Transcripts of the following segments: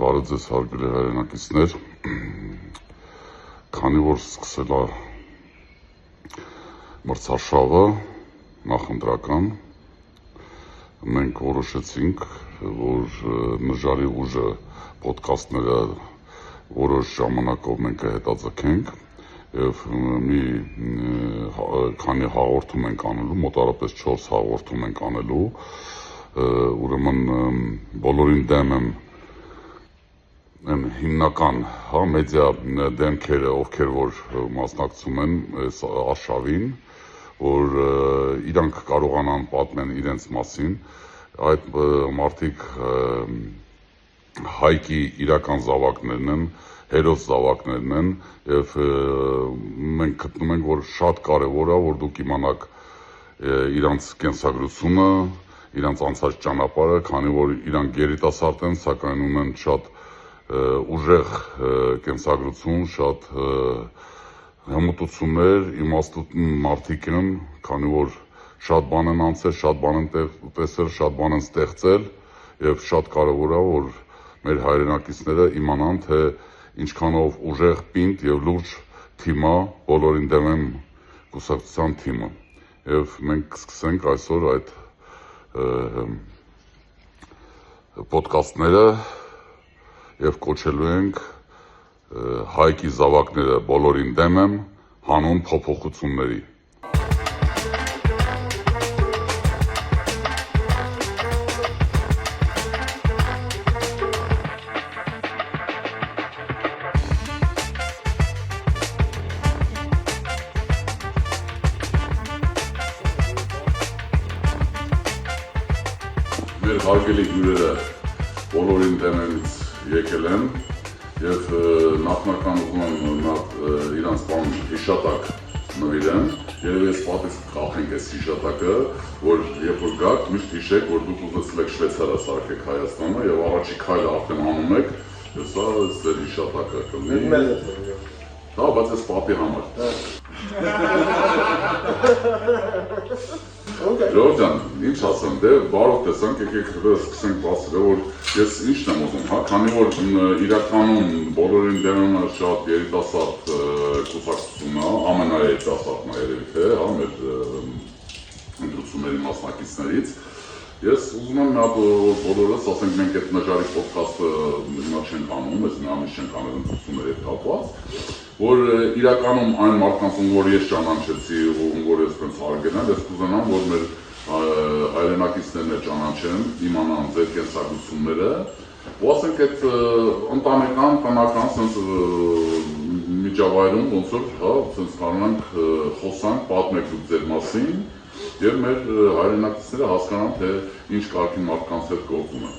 Բարև ձեզ հարգելի հայրենակիցներ, քանի որ սկսել է մրցարշավը նախընտրական, մենք որոշեցինք, որ նժարի ուժը պոդքասթները որոշ ժամանակով մենք կհետաձգենք և մի քանի հաղորդում ենք անելու, մոտարապես 4 հաղորդում ենք անելու, ուրեմն բոլորին դեմ եմ հիմնական մեդիա դեմքերը, ովքեր որ մասնակցում են արշավին, որ իրանք կարողանան պատմեն իրենց մասին, այդ մարդիկ Հայկի իրական զավակներն են, հերոս զավակներն են և մենք գտնում ենք, որ շատ կարևոր է, որ դուք իմանաք իրանց կենսագրությունը, իրանց անցած ճանապարհը, քանի որ իրանք երիտասարդ են, սակայն ունեն շատ ուժեղ կենսագրություն, շատ հմտություններ, իմաստուն մարդիկ են, քանի որ շատ բան են անցել, շատ բան են տեսել, շատ բան են ստեղծել և շատ կարևոր է, որ մեր հայրենակիցները իմանան, թե ինչքանով ուժեղ պինդ և լուրջ թիմ է բոլորին դեմ եմ կուսակցության թիմը և մենք սկսենք այսօր այդ պոդքասթները և կոչելու ենք Հայկի զավակները բոլորին դեմ եմ հանուն փոփոխությունների։ Մեր հարգելի հյուրերը բոլորին դեմից եկել են և նախնական ուզում եմ իրանց բան հիշատակ նվիրեմ, երև ես պատից կախենք այս հիշատակը, որ երբ որ գաք, միշտ հիշեք, որ դուք ուզեցել եք Շվեյցարիա սարքեք Հայաստանը և առաջի քայլը արդեն անում եք, և սա ձեր հիշատակը կլինի։ Հա, բայց ես պատի համար։ Ժողովուրդ ջան, ինչ ասեմ, դե բարով տեսանք, եկեք սկսենք բացել, որ ես ինչն եմ ուզում, քանի որ իրականում բոլորին դեմը շատ երիտասարդ կուսակցությունն է, ամենաերիտասարդն է երևի թե, մեր ընտրությունների մասնակիցներից, ես ուզում եմ նա բոլորս, ասենք մենք այդ նժարի պոդքասթը հիմա չենք անում, ես նամից չենք անել ընտրությունների հետ կապված, որ իրականում այն մարդկանց, որ ես ճանաչեցի ու որ ես պենց հարգել եմ, ես կուզենամ, որ մեր հայրենակիցներն ճանաչեն, իմանան ձեր կենսագրությունները, ու ասենք այդ ընտանեկան, տնական միջավայրում ոնց որ կարողանանք խոսանք, պատմեք դուք ձեր մասին և մեր հայրենակիցները հասկանան, թե ինչ կարգին մարդկանց հետ գործում են։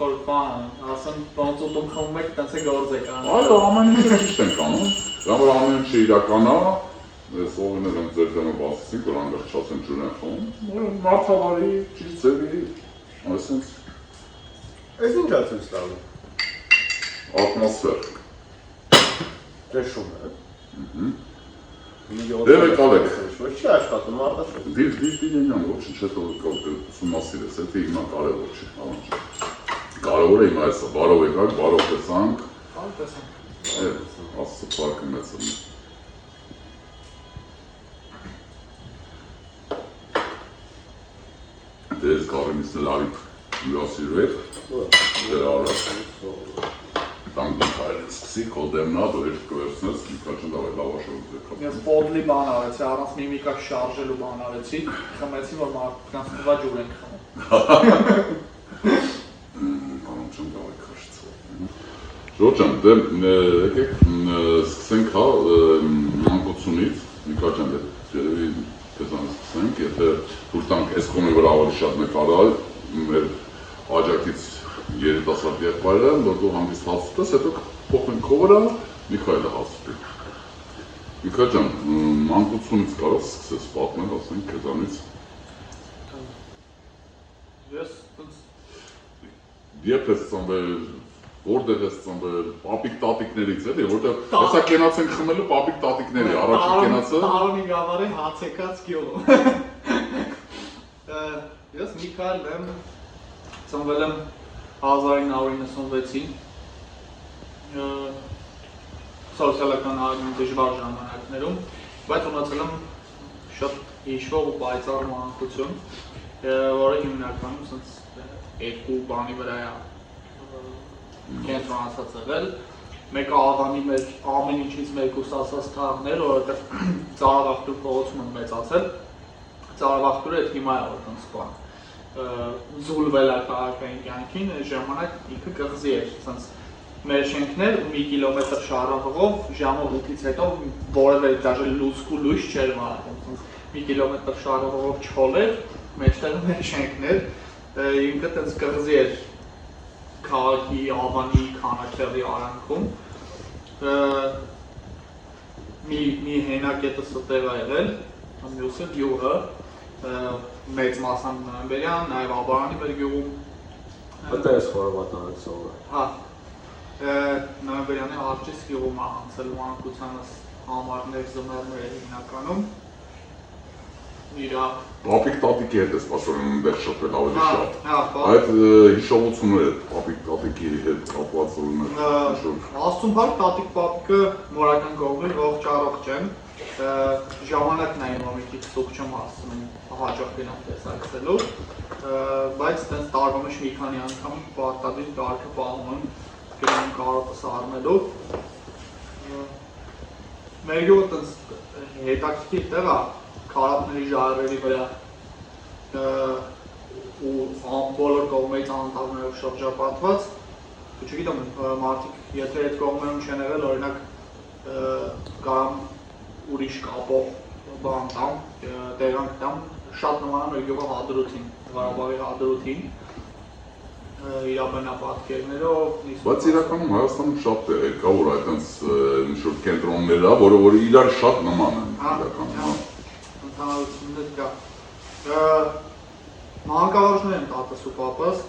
Ասեմ, ոնց ուտում խմում եք, տենց է գործ եք անում։ Այո, ամեն ինչը ճիշտ ենք անում, որ ամեն ինչը իրական է, ես ողիներ եմ ձեր դեմը բացեցինք, որ անգախչացեն ջուր են խմում, մարդավարի, ճիշտ ձևի, այսինք։ Այս ինչ է ցույց տալու։ Ատմոսֆեր։ Ճշում է։ Դե եկալեք։ Չի աշխատում, արտաշոտ։ Դիր ինյան, ոչինչ հետո ուսումնասիրես, դա հիմա կարևոր չի, ավանջ։ Կարևոր է հիմա այսը, բարով եկաք, բարով տեսանք։ Բարով տեսանք։ Աստծո փառքը մեծ է։ Դե ես գարենից լարիք հյուրասիրու եք, դեր արած։ Տանք հայրեն սկսի, քո դեմնա, դու երբ կվերցնես, միքաչն դավայ լավաշորուց եկավ։ Ես պոդլի բան արեցի, առանց միմիկա շարժելու բան արեցի, խմեցի, որ մարդկանց տվա ջուր ենք խմում։ Անոն չեմ դավայ քաշծո։ Ժողովուրդ ջան, դե եկեք սկսենք մանկությունից, միքաչն երևի քեզանից սկսենք, եթե թույլ տանք այս կողմի վրա ավելի շատ նկարալ, մեր աջակից երիտասարդ եղբայրը, որ դու հանգիստ հացուտես, հետո փոխենք քո վրա, Միքայելը հացուտի։ Միքայել ջան, մանկությունից կարո՞ղ սկսես պատմել, ասենք քեզանից։ Ես Երբ ես ծնվել, որտեղ ես ծնվել, պապիկ տատիկներից էլի, որտեղ հեսա կենաց ենք խմելու պապիկ տատիկների, առաջին կենացը։ Տարոնի գավառի հացեկած գյուղում։ Ես Միքայել եմ, ծնվել եմ 1996-ին սոցիալական այգին դժվար ժամանակներում, բայց ունեցել եմ շատ հիշվող ու պայծառ մանկություն, որը հիմնականում սենց երկու բանի վրա է կենտրոնացած եղել։ Մեկը Աղանի մեր ամեն ինչից մեկուսացած թաղներ, որովհետև Ծարավախտուր փողոցում եմ մեծացել։ Ծարավախտուրը այդ հիմա է որ տենց բան զուլվել է քաղաքային կյանքին, այդ ժամանակ ինքը կղզի էր, սենց մեր շենքներ 1 կիլոմետր շարավղով ժամը 8-ից հետո որևէ դաժե լուսկու լույս չէր մատնում, 1 կիլոմետր շարավղով չհոլ էր, մեջտեղը մեր շենքներ, ինքը տենց կղզի էր քաղաքի Աղանի քանակների արանքում, մի հենակետը ստեղ է եղել, մյուսը գյուղը, մեծ մասամբ Նոյեմբերյան, նաև Աբարանի մեր գյուղում։ Դա է խորհրդանակ սովը։ Հա, Նոյեմբերյանի արջից գյուղում է անցել մանկությանս համարներ զմերներ հիմնականում։ Իրա Պապիկ տատիկի հետ ես պաշտորեն այնտեղ շփվել ավելի շատ։ Հա, Այդ հիշողությունները պապիկ տատիկի հետ կապված ուներ։ Աստուն բարդ տատիկ պապիկը մորական կողմել ողջ առողջ են։ Ժամանակն է իմ մի քիչ սուկ չեմ ասում հաճախ գնամ տեսակցելու, բայց տենց տարվամեջ մի քանի անգամ պարտադիր կարգը պահում եմ գնում կարոտս արմելու։ Մեր գյուղը տենց հետաքրքիր տեղ է քարապների ժայռերի վրա ու բոլոր կողմերից անտառներով շրջապատված, չգիտեմ մարդիկ եթե այդ կողմերում չեն եղել օրինակ կամ ուրիշ կապող բան տամ, տեղանք տամ, շատ նման մեր գյուղը Հադրութին, Ղարաբաղի Հադրութին, իրապանապատկերներով։ Բայց իրականում Հայաստանում շատ տեղեր կա, որ այդպես ինչ-որ կենտրոններ ա, որը իրար շատ նման են իրականում։ Ընդհանրություններ կա։ Մանկավարժներ են տատս ու պապս,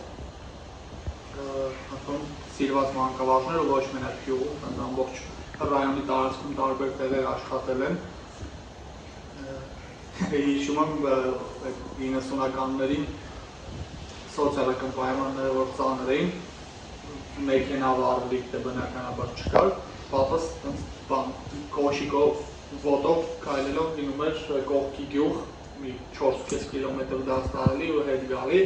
սիրված մանկավարժներ ու ոչ մենակ գյուղում, ամբողջ ռայոնի տարածքում տարբեր տեղեր աշխատել են։ Հիշում եմ 90-ականներին սոցիալական պայմանները որ ծանր էին, մեքենա վարվելիք դե բնականաբար չկար, պապս կոշիկով, ոտով քայլելով գնում էր կողքի գյուղ, մի 4.5 կիլոմետր դաստարելի ու հետ գալի,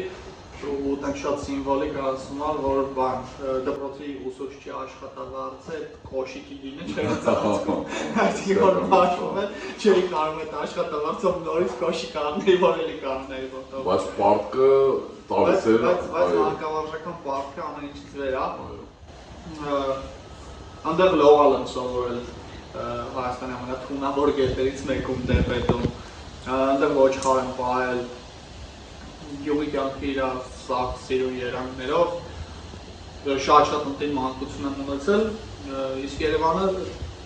ու տենք շատ սիմվոլիկ ասում ալ, որ բան դպրոցի ուսուցչի աշխատավարձը այդ կոշիկի գինը չէր ծածկում, այսինքն որ բաշխում է, չէի կարող այդ աշխատավարձով նորից կոշիկ առնեի, որ էլի կանեի ոտով։ Բայց պարտքը տալիս էր։ Բայց մանկավարժական պարտքը ամեն ինչից վեր է։ Անդեղ լողալ եմ սովորել Հայաստանի ամենաթունավոր գետերից մեկում Դեպետում, անդեղ ոչխար եմ պահել, գյուղի կյանքի իր սաղ սիրուն երանգներով, շատ ընտին մանկություն եմ ունեցել, իսկ Երևանը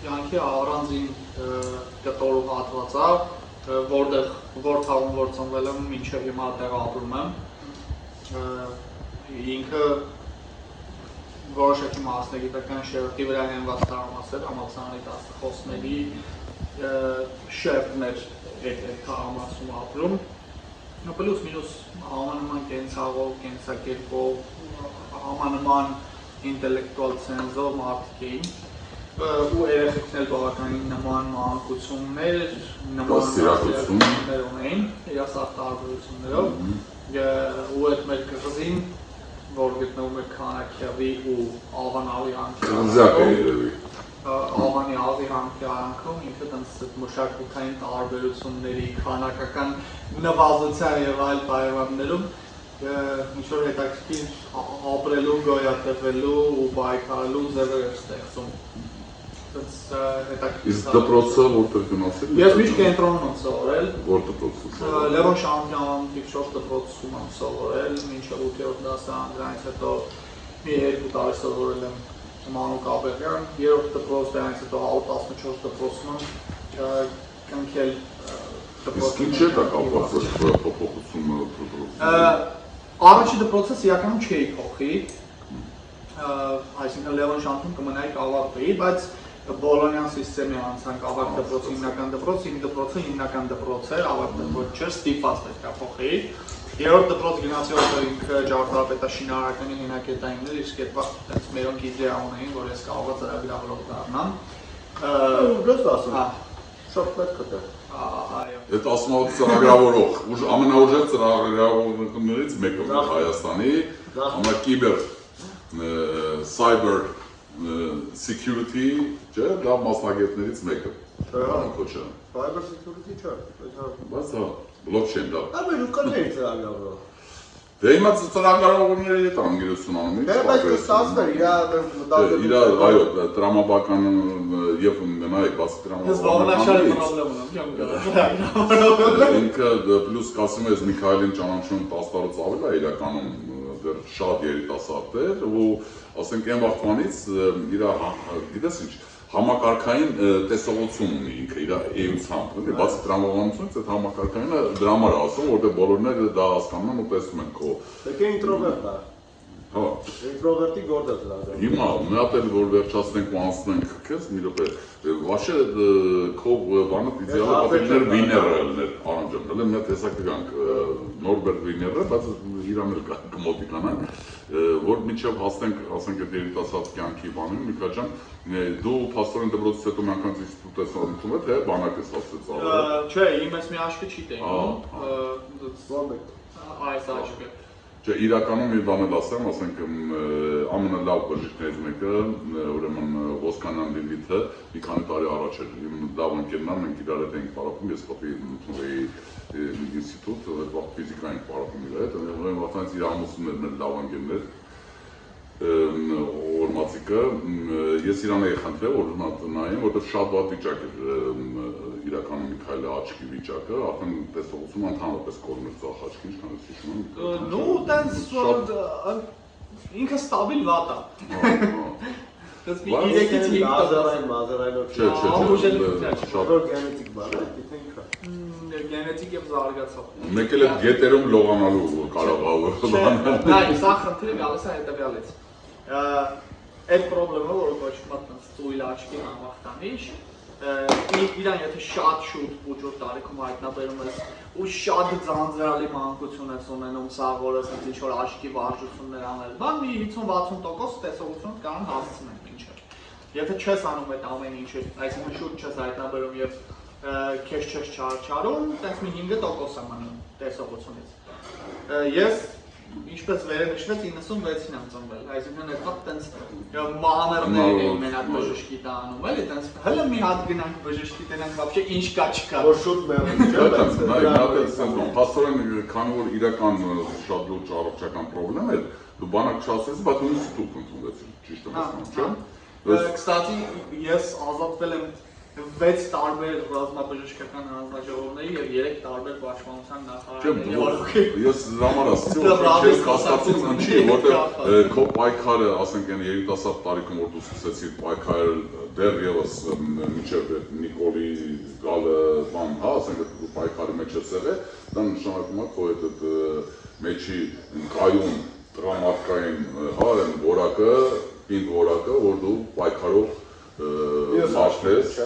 կյանքի առանձին կտոր ու հատված է, որ թաղում որ ծնվել եմ, մինչև հիմա տեղ ապրում եմ, ինքը որոշակի մասնագիտական շերտի վրա հենված թաղամասեր, համալսարանի դասախոսների շերտներ այդ թաղամասում ապրում, Պլուս մինուս համանման կենցաղով, կենցակերպով, համանման ինտելեկտուալ ցենզով մարդիկ էին ու երեխեքներ բավականին նման մանկություններ, նման սիրակություններ ունեին, իրասավ տարբերություններով ու այդ մեր կղզին, որ գտնվում է Քանաքյավի ու Աղանավի հանքի Աղանի աղի հանքի արանքում ինքը տենց մշակութային տարբերությունների, քանակական նվազության եւ այլ պայմաններում ինչ-որ հետաքրքիր ապրելու, գոյատևելու ու պայքարելու ձևեր էր ստեղծում։ Իսկ դպրոցը որտեղ գնացել եք։ Ես միշտ կենտրոնում եմ սովորել։ Որ դպրոցում։ Լևոն Շահումյան Տիքշոր դպրոցում եմ սովորել, մինչև 8-րդ դասարան, դրանից հետո մի 2 տարի սովորել եմ Մանուկ Աբեղյան, երրորդ դպրոց, դրանից հետո 14 դպրոցում եմ կնքել Իսկ ինչ է դա կապված փոփոխությունը դպրոցում։ Առաջի դպրոցս իրականում չէի փոխի, այսինքն Լևոն Շահումյան կմնայի կավարտեի, բայց Բոլոնյան սիստեմի անցանք ավարտ դպրոցի հիմնական դպրոց, իմ դպրոցը հիմնական դպրոց էր, ավարտ դպրոց չէր, ստիպված պետք է փոխեի։ Երրորդ դպրոց գնացիով ինքը ճարտարապետաշինարարականի հենակետային էր, իսկ այդ վաղ մերոնք իդեա ունեին, որ ես կարող եմ ծրագրավորող դառնամ։ Դες ասում։ Շատ պետք է։ Այո։ Այդ ասում եմ ծրագրավորող, ամենաուժեղ ծրագրավորողներից մեկը Հայաստանի, ամենակիբեր cyber security, չէ, դա մասնագետներից մեկը։ Քոչը։ Cyber security չէ։ Բայց հա, blockchain դա։ Ամեն ու կներ ծրագրավորող։ Դե հիմա ծրագրավորողների հետ անգլիություն անում են։ Դե բայց կստացվեր, իր այո, տրամաբական եւ նայ, բաց տրամաբական։ Ինքը պլյուս կասում ես Միքայելին ճանաչում 10 տարուց ավել է իրականում դեռ շատ երիտասարդ էր ու ասենք այն վաղտանից իր գիտես ինչ համակարգային տեսողություն ունի ինքը իր էությամբ, էլի, բացի տրամաբանությունից այդ համակարգայինը դրա համար ասում, որտեղ բոլորները դա հասկանում են ու տեսնում են քո։ Դե ինտրովերտ է։ Հա։ Ինտրովերտի գործը դրա։ Հիմա մի հատ էլ որ վերջացնենք ու անցնենք քեզ մի րոպե։ Վաշե քո բանը իդեալը պատկերներ վիները ելներ արանջան, հələ մի հատ տեսակ դրանք Նորբերտ վիները, բայց իրան էլ կմոտիկանան, որ մինչև հասնենք, ասենք այդ երիտասարդ կյանքի բանին, Միքայել ջան, դու փաստորեն դպրոցից հետո մի անգամ ինստիտուտ ես անցնում թե բանակ ես ասած արել։ Չէ, իմ ես մի աշկը չի տենում։ Այս աշկը։ Չէ, իրականում մի բան էլ ասեմ, ասենք ամենալավ բժիշկներից մեկը, ուրեմն Ոսկանյան Լիլիթը մի քանի տարի առաջ էր, իմ լավ ընկերն է, մենք իրար հետ էինք պարապում, ես պատի ընդունեի ինստիտուտ, այդ վաղ ֆիզիկա էինք պարապում իր հետ, ուրեմն վաղտանից իր ամուսիններն էլ լավ ընկերներ, օրմացիկը, ես իրան էի խնդրել, որ նայեմ, որտեղ շատ վատ վիճակ էր իրականում Միքայելի աչքի վիճակը, արդեն տեսողությունը ընդհանրապես կորում էր ձախ աչքի, ինչքան ես հիշում եմ։ Ну, տենց ինքը ստաբիլ վատ է։ Դες մի 3-ից 5 Ազերային, մազերայնով Չէ, շատ գենետիկ բան է, գիտե ինքը։ գենետիկ եւ զարգացող։ Մեկ էլ այդ գետերում լողանալու կարող է։ Նայ, սա խնդիրը գալիս է հետեւյալից։ Այդ խնդրումը, որը կոչվում է տենց ծույլ աչքի համախտանիշ, իրան եթե շատ շուտ բուժուր տարիքում հայտնաբերում ես ու շատ ձանձրալի մանկություն ես ունենում սա, որ ասած ինչ որ աչքի վարժություններ անել, բան մի 50-60% տեսողություն կարող հասցնեն մինչև։ Եթե չես անում այդ ամեն ինչը, այսինքն շուտ չես հայտնաբերում եւ քեզ չես չարչարում, տես մի 5% է մնում տեսողությունից։ Ես ինչպես վերնշվեց 96-ին եմ ծնվել, այսինքն այդ հատ տենց մանրներ էին մենակ բժշկի տանում, էլի տենց հələ մի հատ գնանք բժշկի տենանք вообще ինչ կա չկա։ Որ շուտ մեռնում չէ, բայց Նայ, փաստորեն քանի որ իրական շատ լուրջ առողջական խնդրեմ էր, դու բանակ չասես, բայց ու ինստիտուտ ընդունեցիր, ճիշտ եմ ասում, չէ՞։ Կստացի ես ազատվել եմ 6 տարբեր ռազմաբժշկական հանձնաժողովների եւ 3 տարբեր պաշտպանության նախարարների։ Ես համար ասացի, որ չես կասկածում ինչի, որտեղ քո պայքարը, ասենք այն երիտասարդ տարիքում որ դու սկսեցիր պայքարել դեռևս մինչև Նիկոլի գալը բան, հա, ասենք այդ պայքարի մեջ ես եղել, դա նշանակում է քո այդ մեջի կայուն տրամատկային, հա, այն որակը, պինդ որակը, որ դու պայքարով Մաշտես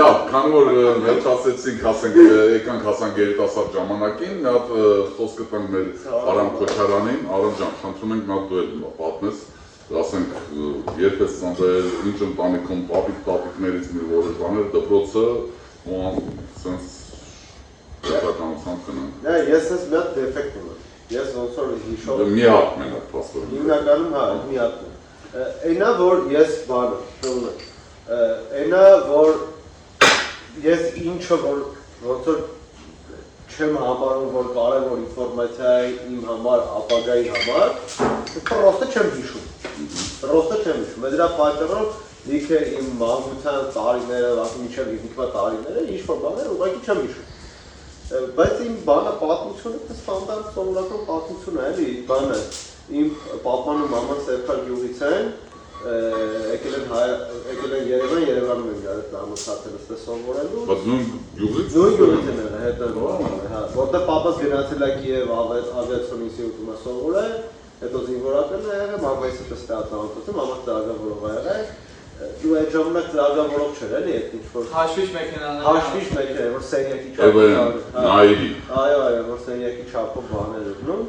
Լավ, քանի որ վերջացեցինք, ասենք, եկանք հասանք երիտասարդ ժամանակին, մի հատ խոսքը տանք մեր Արամ Քոչարյանին, Արամ ջան, խնդրում ենք նա դու էլ պատմես, ասենք, երբ ես ծնվել, ինչ ընտանիքում տատիկներից մի որոշ բաներ, դպրոցը, ու սենց պետականությամբ գնանք։ Ես ես մի հատ դեֆեկտ ունեմ, ես ոնց որ հիշով Մի հատ մենակ փաստորեն։ Հիմնականում հա, մի հատն է։ Այնա որ ես բանը, շնորհ։ Այնա որ ես ինչը որ ոնց որ չեմ համարում որ կարևոր ինֆորմացիա է իմ համար, ապագայի համար, պրոստը չեմ հիշում։ Պրոստը չեմ հիշում։ Դրա պատճառով լիքը իմ մանկության տարիները, ասում ինչև ինքնա տարիները, ինչ որ բաներ ուղղակի չեմ հիշում։ Բայց իմ բանը պատմությունը ստանդարտ սովորական պատմություն է, էլի, բանը իմ պապան ու մաման Սերքար գյուղից են, եկել են Երևան, Երևանում են իրար հետ ամուսացել ըստ սովորելու։ Բայց նույն գյուղից։ Նույն գյուղից են եղել, հետո հա, որտեղ պապաս գնացել է Կիև ավիացիոն ինստիտուտում սովորել, հետո զինվորական է եղել, մամայից հետո ստացանոթացել, մաման ծրագրավորող է եղել։ դու այդ ժամանակ ծրագրավորող չէր էլի այդ ինչ-որ Հաշվիչ մեքենաներ։ հաշվիչ մեքենա, որ սերիակի Այո, չափով նայրի։ այո, որ սերիակի չափով բաներ ուտնում։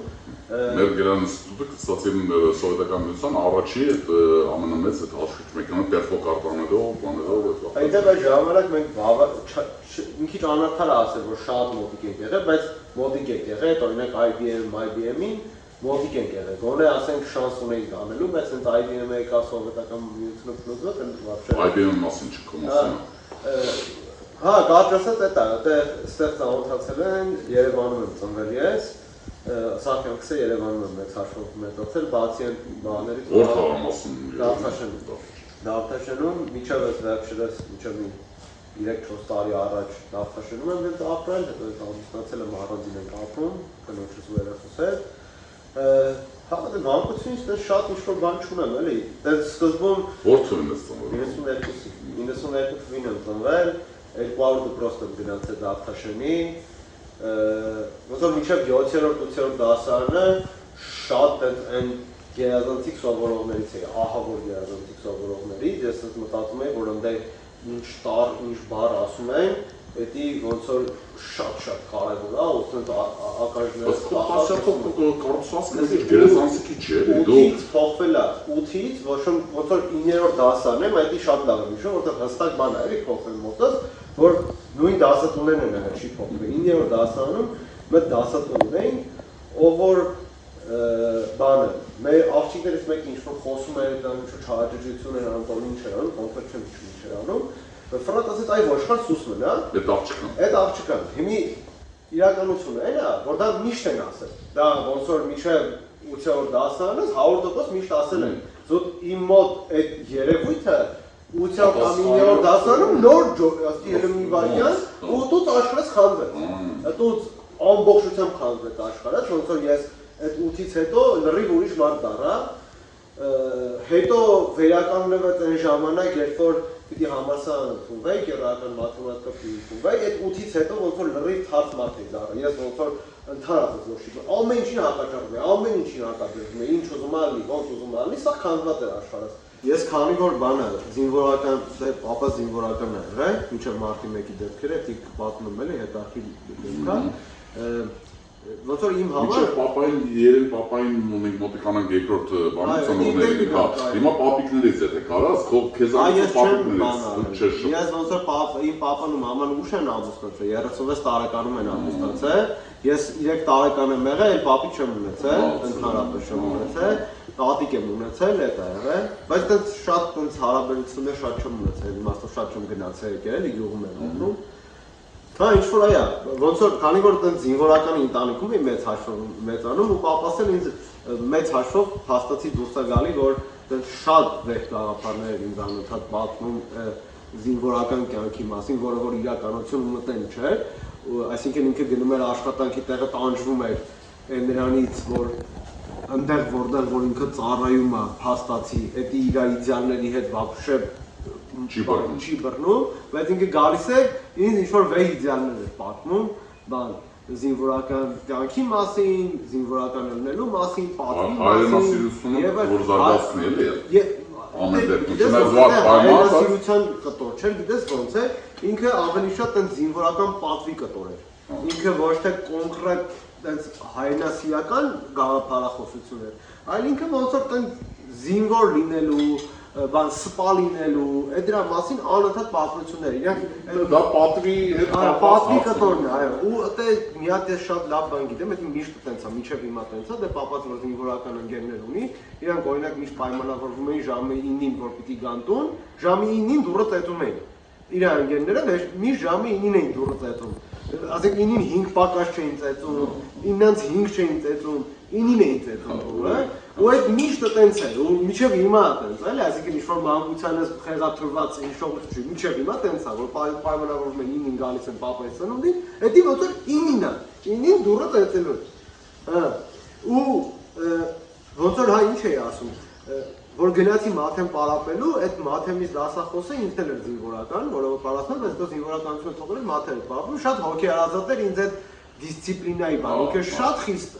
Մեր Գերան ինստիտուտը կստացին սովետական միության առաջի այդ ամենամեծ այդ հաշվիչ մեքենա պերֆոկարտաներով, բաներով այդ։ Այնտեղ այդ ժամանակ մենք մի քիչ անարդար ասել, որ շատ մոտիկ ենք եղել, բայց մոտիկ ենք եղել, օրինակ IBM-ին մոտիկ ենք եղել։ Գոնե ասենք շանս ունենք անելու, բայց հենց IBM-ը եկա սովետական միությունը փլուզվեց, ընդ вообще IBM-ի մասին չկոմասն։ Հա, կարճ ասած դա, այդտեղ ծանոթացել են, Երևանում եմ ծնվել ես, Սահյանքս է Երևանում եմ մեծ հաշվով մեծացել, բացի այն բաներից Որ թաղամասում։ Դավթաշենում, միջև ես վերջերս, միջև 3-4 տարի առաջ Դավթաշենում եմ դες ապրել, հետո ես ամուսնացել եմ առանձին ենք ապրում, կնոջս ու երեխուս հետ։ Հա, դե մանկությունից դες շատ ինչ-որ բան չունեմ, էլի։ Դες սկզբում Որ թվում ես ծնվել։ 92 թվին եմ ծնվել, 200 դպրոց եմ գնացել Դավթաշենի, ոնց որ մինչև 7-րդ 8-րդ դասարանը շատ այն գերազանցիկ սովորողներից էի, ահա որ գերազանցիկ սովորողներից, ես ես մտածում էի, որ ընդե ինչ տար, ինչ բառ ասում են, դա ոնց որ շատ կարևոր է, ուսնդ ակաժները Կարծրասկը գերազանցիկի չէ, դու 8-ից փոխվել է, 8-ից, ոչ ոնց որ 9-րդ դասարն եմ, դա շատ լավ եմ հիշում, որտեղ հստակ բան է, էլի փոխվել մոտս, որ նույն դասատուներն են եղել, չի փոխվել։ 9-րդ դասարանում մենք դասատուն ունեինք, ով որ բանը, մեր աղջիկներից մեկը ինչ-որ խոսում էր, դա ինչ-որ չհաջողություն էր անում, կամ ինչ էր անում, կոնկրետ չեմ հիշում ինչ էր անում, ֆրանտ ասեց այ ոչխար սուսմն է, այդ աղջիկն։ այդ աղջիկան, հիմի իրականությունը այն է, որ դա միշտ են ասել, դա ոնց որ մինչև 8-րդ դասարանից 100% միշտ ասել են, զուտ իմ մոտ այդ երևույթը 8-րդ կամ 9-րդ դասարանում նոր ելում մի վարքյան, ու դուց աշխարհից խանդվեց, դուց ամբողջությամբ խանդվեց աշխարհից, ոնց որ ես այդ 8-ից հետո լրիվ ուրիշ մարդ դառա, հետո վերականգնվեց այն ժամանակ, երբ որ պիտի համալսարան ընդունվեի, գերական մաթեմատիկա պիտի ընդունվեի, այդ 8-ից հետո ոնց որ լրիվ թարթ մարդ էի դառա, ես ոնց որ ընդհանրապես ոչ չի, ամեն ինչին հակաճառվում էի, ամեն ինչին հակաճառվում էի, ինչ ուզում ալի, ոնց ուզում ալի, սա խանդված էր աշխարհից։ Ես քանի որ բանը զինվորական, ապա զինվորական է եղել, մինչև մարտի 1-ի դեպքերը, դա պատմում եմ էլի հետաքրքիր դեպք է։ Ոնց որ իմ համար Մինչև պապային, երել պապային մենք մոտիկանանք երկրորդ բանի ծնողների, հա, հիմա պապիկներից է կարաս, քեզանից պապիկներից չես շփվում։ Ես ոնց որ իմ պապան ու մաման ուշ են ամուսնացել, 36 տարեկանում են ամուսնացել, ես 3 տարեկան եմ եղել, այլ պապի չեմ ունեցել, ընդհանրապես չեմ ունեցել, տատիկ եմ ունեցել, դա եղել, բայց դա շատ տենց հարաբերություններ շատ չեմ ունեցել, իմաստով շատ չեմ գնացել եկել, էլի գյուղում եմ ապրում։ Հա, ինչ-որ այա, ոնց որ քանի որ այդպես զինվորական ընտանիքում էի մեծ հաշվով մեծանում ու պապասն ինձ մեծ հաշվով հաստատի դուրս է գալի, որ այդպես շատ վեհ գաղափարներ ինձ անընդհատ պատմում զինվորական կյանքի մասին, որը որ իրականություն մտեն չէ, այսինքն ինքը գնում էր աշխատանքի տեղը տանջվում էր նրանից, որ այնտեղ որտեղ որ ինքը ծառայում է հաստատի, դա իր իդեալների հետ вообще չի բռնում, բայց ինքը գալիս է ինձ ինչ-որ վեհ իդեալներ էր պատմում, բան, զինվորական կյանքի մասին, զինվորական ելնելու մասին, պատվի մասին, որ զարգացնի էլի ամեն դեպքում, չնայած վատ պայման, հայրենասիրության կտոր չէր, գիտես ոնց է, ինքը ավելի շատ այն զինվորական պատվի կտոր էր, ինքը ոչ թե կոնկրետ հայրենասիրական գաղափարախոսություն էր, այլ ինքը ոնց որ զինվոր լինելու բան սպա լինելու, դրա մասին անընդհատ պատմություններ, իրանք դա պատվի հետ պատվի կտորն է, այո, ու դա մի հատ ես շատ լավ բան գիտեմ, դա միշտ տենց է, մինչև հիմա տենց է, դա պապած որ զինվորական ընկերներ ունի, իրանք օրինակ միշտ պայմանավորվում էին ժամը 9-ին, որ պիտի գան տուն, ժամի 9-ին դուռը ծեծում էին։ Իր ընկերները միշտ ժամի 9-ին էին դուռը ծեծում։ Ասենք 9-ին 5 պակաս չէին ծեծում, 9-ից 5 չէին ծեծում, 9-ին էին ծեծում դուռը։ Ու այդ միշտ տենց է, ու մինչև հիմա տենց, էլի, այսինքն ինչ-որ մանկությանս խեղաթրված ինչ-որ չի, մինչև հիմա տենց է, որ պայմանավորվում են 9-ին գալիս են պապայի ծնունդին, դա ոնց որ 9-ին է, 9-ին դուռը ծեծելու։ Ու ոնց որ հա ինչ էի ասում, որ գնացի մաթեմ պարապելու, այդ մաթեմից դասախոսը ինքն էլ էր զինվորական, որով պարապել, բայց դա զինվորականությունը թողել մաթել պարապում, շատ հոգեարազատ էր ինձ այդ դիսցիպլինայի բան, ինքը շատ խիստ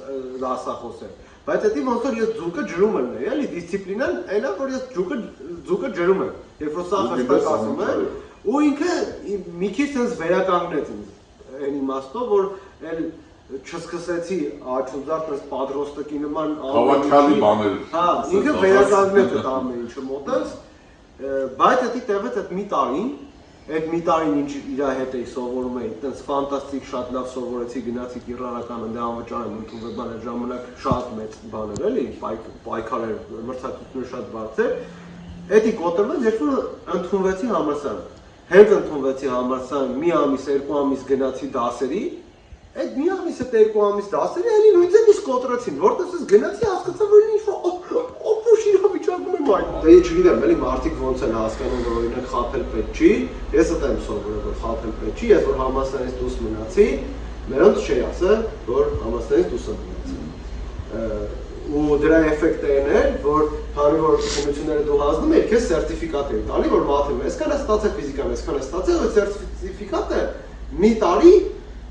դասախոս էր։ Բայց դա ոնց որ ես ձուկը ջրում եմ էլի, դիսցիպլինան այնա որ ես ձուկը ձուկը ջրում է, երբ որ սա խշտակ ասում է, ու ինքը մի քիչ sense վերականգնեց ինձ այն իմաստով, որ էլ չսկսեցի աչուզարդ այս պատրոստակի նման Հավաքալի բաներ։ Հա, ինքը վերականգնեց այդ ամեն ինչը մոտից, բայց դա տևեց այդ մի տարին, այդ մի տարին ինչ իր հետ էի սովորում էի, այտենց ֆանտաստիկ շատ լավ սովորեցի, գնացի կիրառական ընդ անվճար եմ ընդունվել բան այդ ժամանակ շատ մեծ բան էր էլի, պայքար էր, մրցակցությունը շատ բարձր։ Էդի կոտրվել, երբ որ ընդունվեցի համալսարան։ Հենց ընդունվեցի համալսարան, մի ամիս, երկու ամիս գնացի դասերի, այդ մի ամիս հետ երկու ամիս դասերի էլի նույնպես իսկ կոտրեցին, որտեղ ես գնացի հասկացա, որ ինչ օպուշ իրավիճակում եմ այդ։ Դե չգիտեմ, էլի մարդիկ ոնց են հասկանում, որ օրինակ խաբել պետք չի, ես դա եմ սովորել, որ խաբել պետք չի, ես որ համալսարանից դուրս մնացի, մերոնց չի ասել, որ համալսարանից դուրս եմ մնացել։ Ու դրա էֆեկտը այն է, որ քանի որ քննությունները դու հասնում ես, քեզ սերտիֆիկատ են տալի, որ մաթեմատիկա, այսքան է ստացել ֆիզիկան, այսքան է ստացել, այդ սերտիֆիկատը մի տարի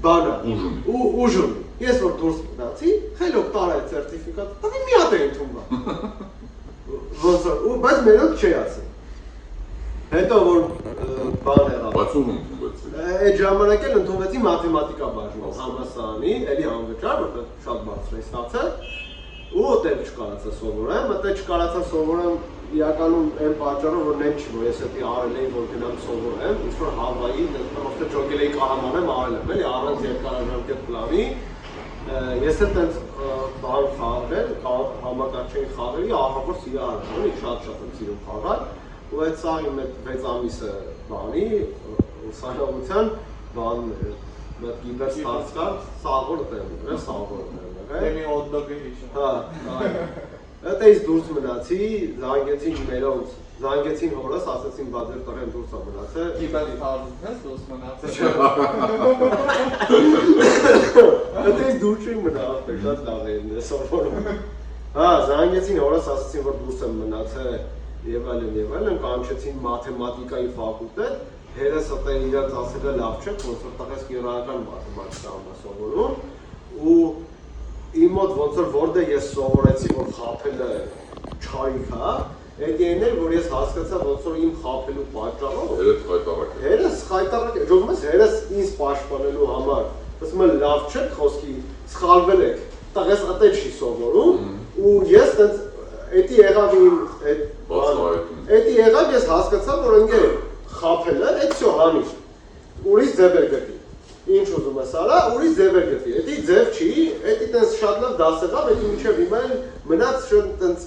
բան է ուժում։ Ես որ դուրս մնացի, խելոք տարա այդ սերտիֆիկատը, տանի մի հատ է ընդունվում։ Ոնց որ, բայց մերոնց չի ասել։ Հետո որ բան եղավ։ Բայց ում ընդունվեցի։ Այդ ժամանակ էլ ընդունվեցի մաթեմատիկա բաժնում համալսարանի, էլի անվճար, որտեղ շատ բարձր է ստացել։ Ու դեռ չկարացա սովորեմ, մտե չկարացա սովորեմ իրականում այն պատճառով, որ նեն չի, որ ես էդի արել էի, որ գնամ սովորեմ, ինչ-որ Հավայի, просто ջոգել էի կարամանեմ արել եմ, էլի առանց երկարաժամկետ պլանի, ես էլ տենց բան խաղել, համակարգչային խաղերի ահավոր սիրահար եմ, էլի շատ եմ սիրում խաղալ, ու այդ սա իմ այդ 6 ամիսը բանի, ուսանողության բան մեկ գիբեր ստարց կար, սաղոր տեմ, սաղոր տեմ, Դեմի օդդոգը հիշում։ Հա, այդ էս դուրս մնացի, զանգեցին մերոնց, զանգեցին հորս, ասեցին բաձեր տղեն դուրս է մնացել։ Կիբել թարում ես դուրս մնացել։ Այդ էս դուրս չի մնալ, շատ լավ է սովորում։ Հա, զանգեցին հորս, ասեցին, որ դուրս եմ մնացել եւ այլն, կանչեցին մաթեմատիկայի ֆակուլտետ, հերս հտե իրաց ասելը լավ չէ, ոնց որ տղես կիրառական մաթեմատիկա եմ սովորում ու իմ մոտ ոնց որ որտեղ ես սովորեցի, որ խաբելը չարիք է, այդ այն էր, որ ես հասկացա ոնց որ իմ խաբելու պատճառով հերս խայտարակ է, ժողովուրդ հերս ինձ պաշտպանելու համար, ասում եմ լավ չէ խոսքի, սխալվել եք, տղես ատե չի սովորում ու ես տենց էդի եղավ իմ էդի եղավ ես հասկացա, որ ընկեր խաբելը, այդ всё հանի, ուրիշ ձև էր գտի Ինչ ուզում ես արա, ուրիշ ձև էր գտի, էդի ձև չի, էդի տենց շատ լավ դաս եղավ, էդի մինչև հիմա էլ մնաց շատ տենց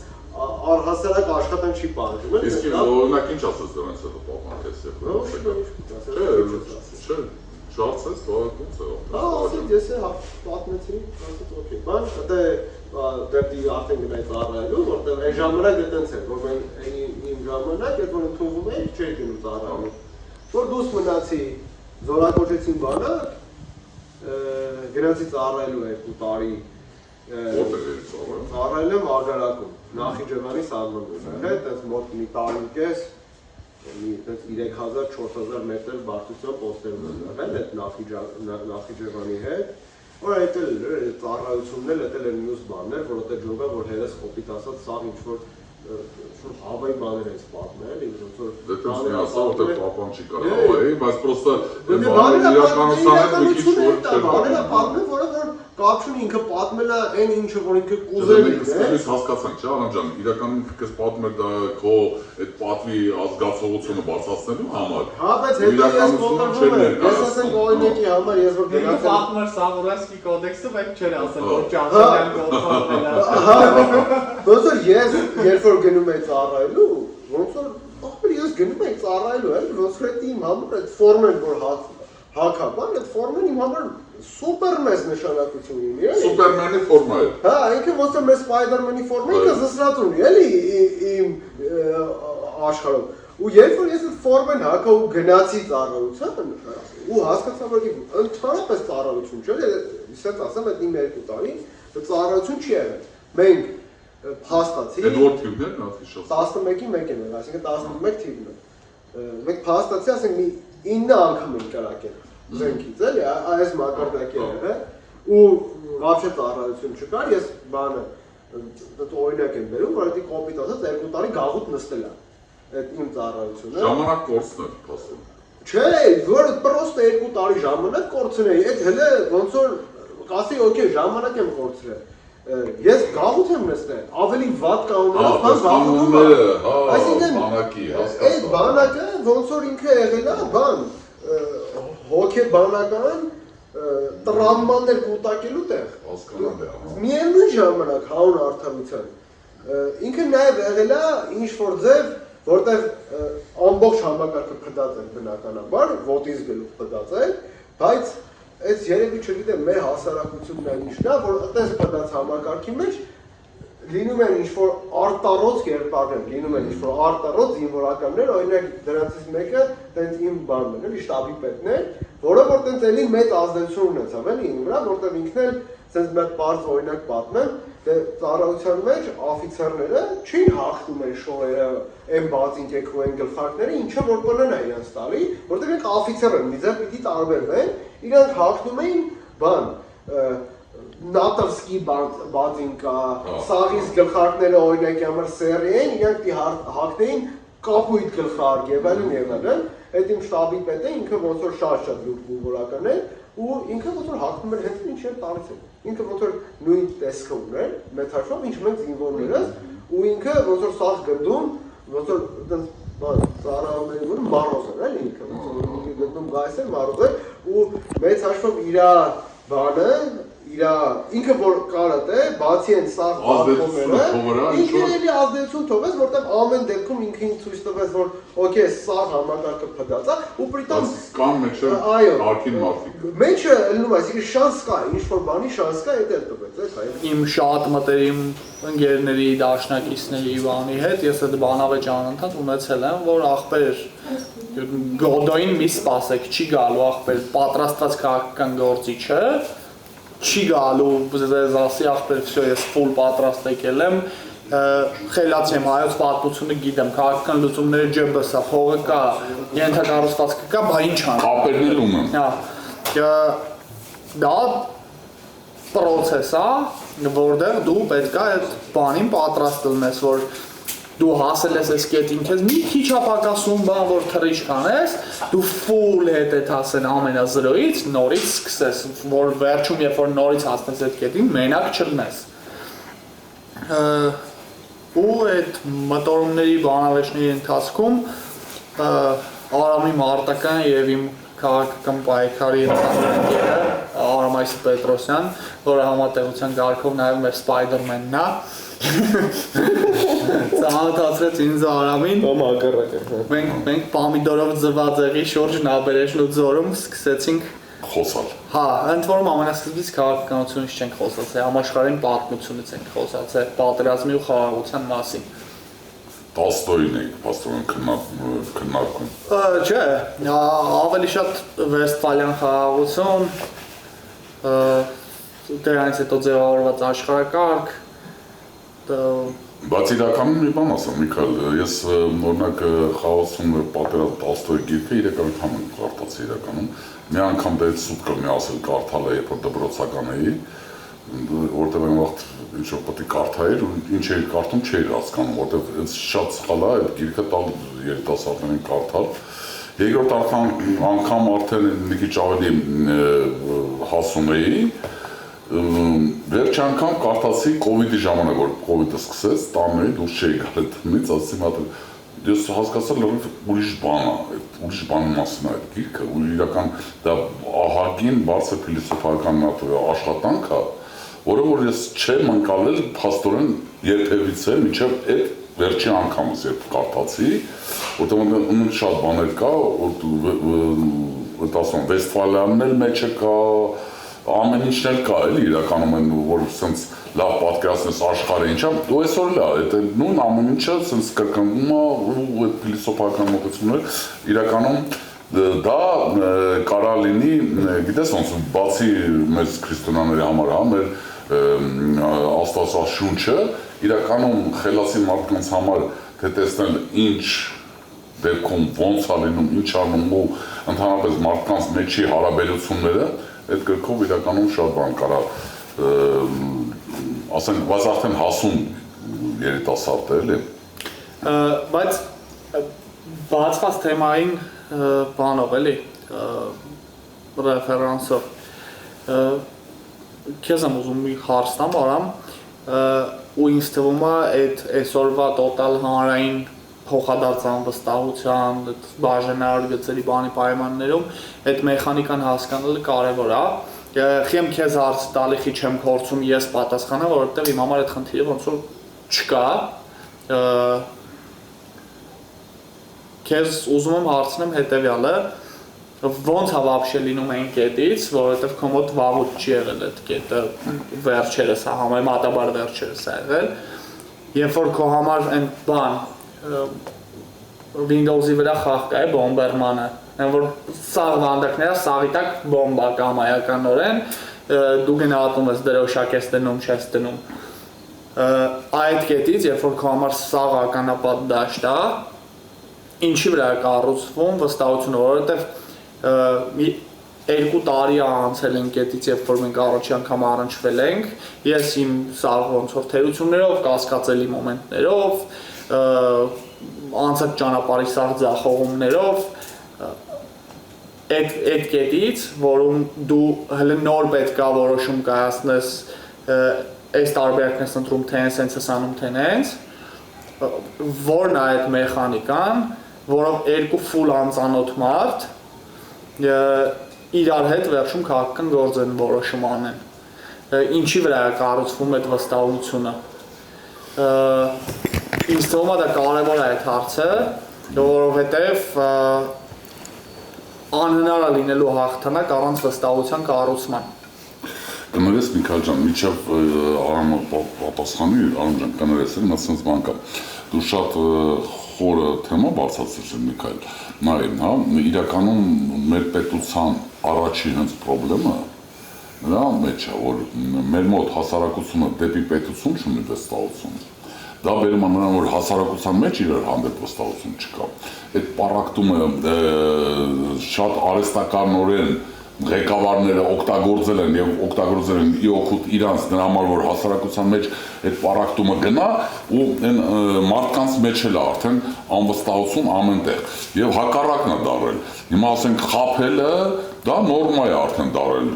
առհասարակ աշխատանք չի պահանջում, էլի։ Իսկ օրինակ ինչ ասես դրանից հետո պատմած ես Չէ, շարցես, ոնց է։ Հա, ասես ես պատմեցի, ասես օքեյ, բան, դա դեպի արդեն գնայց առայելու, որտեղ այն ժամանակ դա տենց էր, որ իմ ժամանակ այդ որ ընդունվում էի, չէի գնում առայելու։ Որ դուրս մնացի Զորակոչեցին բանը, գնացի ծառայելու 2 տարի ծառայել եմ Արգարակում, Նախիջևանի սահմաններում, հետ այդպես մոտ մի տարի կես, 3000-4000 մետր բարձրությամբ պոստերում եմ եղել այդ Նախիջևանի հետ, որ այդ էլ ծառայությունն էլ էտել են մյուս բաններ, որովհետև ջոգա, որ հերս կոպիտ ասած սաղ ինչ-որ Հավայի բաներ ես պատմել, ոնց որ դե ասա որ պապան չի կարող էի, բայց պրոստը իրականության հետ մի քիչ որ բաները պատմել, որը որ կապ չունի ինքը պատմել է այն ինչը որ ինքը կուզել է։ Մենք հասկացանք, չէ՞, Արամ ջան, իրականում ինքս պատմել դա քո այդ պատվի ազգացողությունը բացացնելու համար։ Հա, բայց հետո ես կոտրվում եմ։ Ես ասենք օրինակի համար ես որ գնացել պատմել Սամուրայսկի կոդեքսը, բայց չէր ասել որ ճանաչել կոդել։ Հա, ոնց որ ես երբ որ գնում եմ ծառայելու, ոնց որ ախր ես գնում եմ ծառայելու, էլի ոնց որ իմ համար այդ ֆորմեն որ հակա, բան այդ ֆորմեն իմ համար սուպեր մեծ նշանակություն ունի, էլի։ Սուպերմենի ֆորմա է։ Հա, ինքը ոնց որ մեծ Սպայդերմենի ֆորմա ինքը զսրած ունի, էլի իմ աշխարհում։ Ու երբ որ ես այդ ֆորմեն հակա ու գնացի ծառայության, ու հասկացա որ ընդհանրապես ծառայություն չէ, իսկապես ասեմ այդ իմ 2 տարի ծառայություն չի եղել։ Մենք փաստացի Այդ որ թիվն է, ասի շատ։ 11-ի 1-ն է, այսինքն 11 թիվն է։ Մենք փաստացի ասենք մի 9 անգամ ենք կրակել։ Զենքից էլի, այս մակարդակի է, ու вообще ծառայություն չկար, ես բանը դա օրինակ եմ բերում, որ դա կոպիտ ասած 2 տարի գաղութ նստել է։ այդ իմ ծառայությունը։ Ժամանակ կորցնել, փաստորեն։ Չէ, որ պրոստը 2 տարի ժամանակ կորցնեի, այդ հələ ոնց որ ասի, օքեյ, ժամանակ եմ կորցրել։ Ես գաղութ եմ նստել, ավելի վատ կանոններով, բան գաղութում եմ։ Այսինքն, այդ բանակը ոնց որ ինքը եղել է, բան, հոգեբանական տրավմաներ կուտակելու տեղ։ Հասկանալ է, ահա։ Միևնույն ժամանակ հանուն արդարության։ Ինքը նաև եղել է ինչ-որ ձև, որտեղ ամբողջ համակարգը փդած են բնականաբար, ոտից գլուխ փդած են, բայց այս երևի չգիտեմ մեր հասարակությունն է ինչն է, որ այդպես փդած համակարգի մեջ լինում են ինչ-որ արտառոց կերպարներ, լինում են ինչ-որ արտառոց զինվորականներ, օրինակ դրանցից մեկը տենց իմ բանն է, էլի շտաբի պետն է, որը որ տենց էլի մեծ ազդեցություն ունեցավ, էլի իմ վրա, որտեղ ինքն էլ տենց մեծ բարձ օրինակ պատմեմ, դե ծառայության մեջ օֆիցերները չէին հաղթում են շորերը, այն բացին կեքու են գլխարկները, ինչը որ կնեն է իրանց տալի, որտեղ իրենք օֆիցեր են, միձեր պիտի տարբերվեն, իրանք հաղթում էին բան, նատովսկի բացին կա, սաղից գլխարկները օրինակ համար սերի են, իրանք պիտի հաղթեին կապույտ գլխարկ եւ այլն, այդ իմ շտաբի պետը ինքը ոնց որ շատ լուրջ զինվորական է, ու ինքը ոնց որ հաղթում էր հենց ինչ էր տալիս է։ Ինքը ոնց որ նույն տեսքը ուներ, մեծ հաշվով, ինչ մենք զինվորներս, ու ինքը ոնց որ սաղ գնդում, ոնց որ այդպես բան ծառայողների որ մարոզ էր, էլի ինքը ոնց որ գնդում գայս էր մարոզ էր, ու մեծ հաշվով իր բանը, ինքը որ կարա թե բացի են սաղ բախումները, ինքը էլի ազդեցություն թողեց, որտեղ ամեն դեպքում ինքը ինձ ցույց տվեց, որ օքեյ, սաղ համակարգը փդած է, ու պրիտոմ կան մեջը արկին մարդիկ։ Մեջը ելնում, այսինքն շանս կա, ինչ-որ բանի շանս կա, այդ էլ տվեց, այո։ Իմ շատ մտերիմ ընկերների, դաշնակիցների բանի հետ ես այդ բանավեճ անընդհատ ունեցել եմ, որ ախպեր գոդոին մի սպասեք, չի գալու ախպեր պատրաստած քաղաքական գործի չէ, չի գալու ձեզ ասի ախպեր վсё ես ֆուլ պատրաստ եկել եմ, խելաց եմ հայոց պատմությունը գիտեմ, քաղաքական լուծումները ջբսա, փողը կա, ենթակառուցվածքը կա, բա ինչ ան։ Կապերն էլ ունեմ։ Դա պրոցես է, որտեղ դու պետք է այդ բանին պատրաստ լինես, որ դու հասել ես այս կետին, քեզ մի քիչ ապակասում բան, որ թռիչ կանես, դու full հետ հասեն ամենազրոյից, նորից սկսես, որ վերջում երբ որ նորից հասնես այդ կետին, մենակ չլնես։ Ու այդ մտորումների բանավեճների ընթացքում Արամի Մարտական եւ իմ քաղաքական պայքարի ընկերը Արամ Պետրոսյան, որը համատեղության կարգով նաեւ մեր Spider-Man-ն է։ Ծանոթացրեց ինձ Արամին։ Մենք պամիդորով ձված եղի շուրջ նաբերեժն ու ձորում սկսեցինք խոսալ։ Հա, ընդ որում ամենասկզբից քաղաքականությունից չենք խոսացել, համաշխարհային պատմությունից ենք խոսացել, պատերազմի ու խաղաղության մասին։ Տոլստոյին եք փաստորեն քննարկում։ Չէ, ավելի շատ Վեստֆալյան խաղաղություն, դրանից հետո ձևավորված աշխարհակարգ, Բայց իրականում մի բան ասեմ, Միքայել, ես օրինակ խաղացում պատերազմ Տոլստոյի գիրքը իրականում եմ կարդացի իրականում։ Մի անգամ դա սուտ կլինի ասել կարդալ է, երբ որ դպրոցական էի, որտեղ այն վաղ ինչ-որ պետք է կարդայր, ու ինչ էի կարդում չէի հասկանում, որտեղ շատ սխալ է այդ գիրքը տալ երիտասարդներին կարդալ։ Երկրորդ անգամ արդեն մի քիչ ավելի հասուն էի, վերջ անգամ կարդացի կովիդի ժամանակ, որ կովիդը սկսեց, տանը էի, դուրս չէի գալ տնից, ասեցի մատը, ես հասկացա լրիվ ուրիշ բան է, ուրիշ բանի մասին է այդ գիրքը, ու իրական դա ահագին բարձր փիլիսոփայական աշխատանք է, որը որ ես չեմ ընկալել փաստորեն երբևիցե, մինչև այդ վերջի անգամս երբ կարդացի, որտեղ ունեն շատ բաներ կա, որ ասում Վեստֆալյանն էլ մեջը կա, ամեն ինչն էլ կա էլի իրականում են, որ սենց լավ պատկերացնես աշխարհը ինչա, դու այսօր լա, այդ նույն ամեն ինչը սենց կրկնվում է ու այդ փիլիսոփայական մոտեցումները իրականում դա կարա լինի, գիտես ոնց բացի մեծ քրիստոնյաների համար, հա, մեր Աստվածաշունչը իրականում խելացի մարդկանց համար թե տեսնել ինչ դեպքում ոնց է լինում, ինչ անում ու ընդհանրապես մարդկանց մեջի հարաբերությունները այդ գրքով իրականում շատ բան կարա ասենք, բայց արդեն հասուն երիտասարդ է, էլի։ Բայց բացված թեմային բանով էլի ռեֆերանսով քեզ եմ ուզում մի հարց տամ արամ ու ինձ թվում է այդ այսօրվա տոտալ հանրային փոխադարձ անվստահության բաժանար գծերի բանի պայմաններում այդ մեխանիկան հասկանալը կարևոր է Խիեմ քեզ հարց տալի խի չեմ փորձում ես պատասխանեմ որովհետև իմ համար այդ խնդիրը ոնց որ չկա քեզ ուզում եմ հարցնեմ հետևյալը ոնց է вообще լինում այն կետից որովհետև քո մոտ վաղուց չի եղել այդ կետը վերջերս է համեմատաբար վերջերս է եղել երբ որ քո համար այն բան Windows-ի վրա խաղ կա է բոմբերմանը Այն որ սաղ վանդակները սաղի տակ բոմբա կամայականորեն դու գնահատում ես դրոշակ ես դնում, չես դնում այդ կետից, երբ որ քո համար սաղ ականապատ դաշտ է ինչի վրա է կառուցվում վստահությունը, որովհետև 2 տարի է անցել են կետից, երբ որ մենք առաջի անգամ առնչվել ենք ես իմ սաղ ոնց որ թերություններով, կասկածելի մոմենտներով անցած ճանապարհի սաղ ձախողումներով այդ կետից, որում դու հələ նոր պետք է որոշում կայացնես այս տարբերակն ես ընտրում թե հենց ես անում թե հենց որն է այդ մեխանիկան, որով երկու ֆուլ անծանոթ մարդ իրար հետ վերջում քաղաքական գործ են որոշում անեն ինչի վրա է կառուցվում այդ վստահությունը ինձ թվում է դա կարևոր է այդ հարցը որովհետև անհնար է լինելու հաղթանակ առանց վստահության կառուցման Կներես Միքայել ջան, միջև Արամը պատասխանի, Արամ ջան, կներես էլ, նա սենց բան կա, դու շատ խորը թեմա բարձրացրել Միքայել, նայեմ, հա, իրականում մեր պետության առաջի հենց պրոբլեմը նրա մեջ է, որ մեր մոտ հասարակությունը դեպի պետություն չունի վստահություն Դա բերում է նրան, որ հասարակության մեջ իրար հանդեպ վստահություն չկա։ Այդ պառակտումը շատ արհեստականորեն ղեկավարները օգտագործել են եւ օգտագործել են իօքուտ իրանց նրա համար որ հասարակության մեջ այդ պառակտումը գնա ու այն մարդկանց մեջ էլ արդեն անվստահություն ամենտեղ եւ հակառակն է դարել հիմա ասենք խափելը դա նորմա է արդեն դարել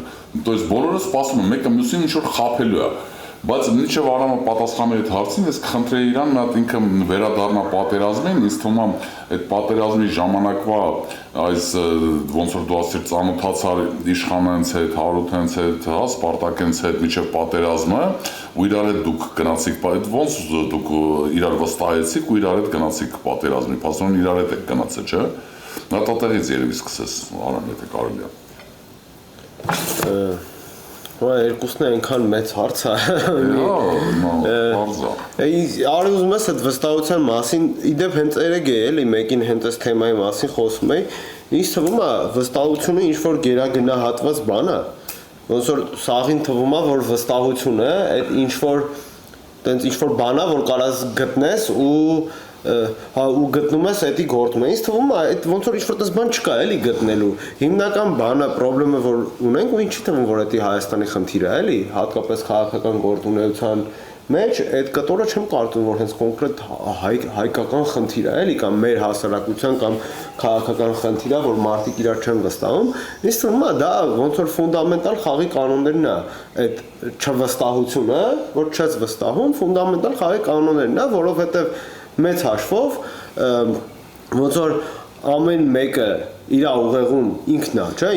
то есть բոլորը սպասում են մեկը մյուսին ինչ որ խափելու է բայց մինչև Արամը պատասխանի այդ հարցին ես կխնդրեի իրան նա ինքը վերադառնա պատերազմին ինձ թվում է այդ պատերազմի ժամանակվա այս ոնց որ դու ասիր ծանոթացար իշխանանց հետ հարութենց հետ հա սպարտակենց հետ մինչև պատերազմը ու իրար հետ դուք գնացիք այդ ոնց դուք իրար վստահեցիք ու իրար հետ գնացիք պատերազմի փաստորեն իրար հետ եք գնացել չէ նա տատերից երևի սկսես Արամ եթե կարելի է Երկուսն է այնքան մեծ հարց է։ Արի ուզում ես այդ վստահության մասին, իդեպ հենց երեկ է էլի մեկին հենց այս թեմայի մասին խոսում էի, ինձ թվում է վստահությունը ինչ-որ գերագնահատված բան է։ Ոնց որ սաղին թվում է, որ վստահությունը այդ ինչ-որ բան է, որ կարաս գտնես ու գտնում ես էդի գործում է, ինձ թվում է այդ ոնց որ ինչ-որ տես բան չկա էլի գտնելու, հիմնական բանը, պրոբլեմը որ ունենք ու ինչի թվում որ էդի Հայաստանի խնդիրը էլի, հատկապես քաղաքական գործունեության մեջ, այդ կտորը չեմ կարծում որ հենց կոնկրետ հայկական խնդիր է էլի կամ մեր հասարակության կամ քաղաքական խնդիր է, որ մարդիկ իրար չեն վստահում, ինձ թվում է դա ոնց որ ֆունդամենտալ խաղի կանոններն է, այդ չվստահությունը, որ չես վստահում, ֆունդամենտալ խաղի կանոններն է, որովհետև մեծ հաշվով ոնց որ ամեն մեկը իր ուղեղում ինքն է, չէ,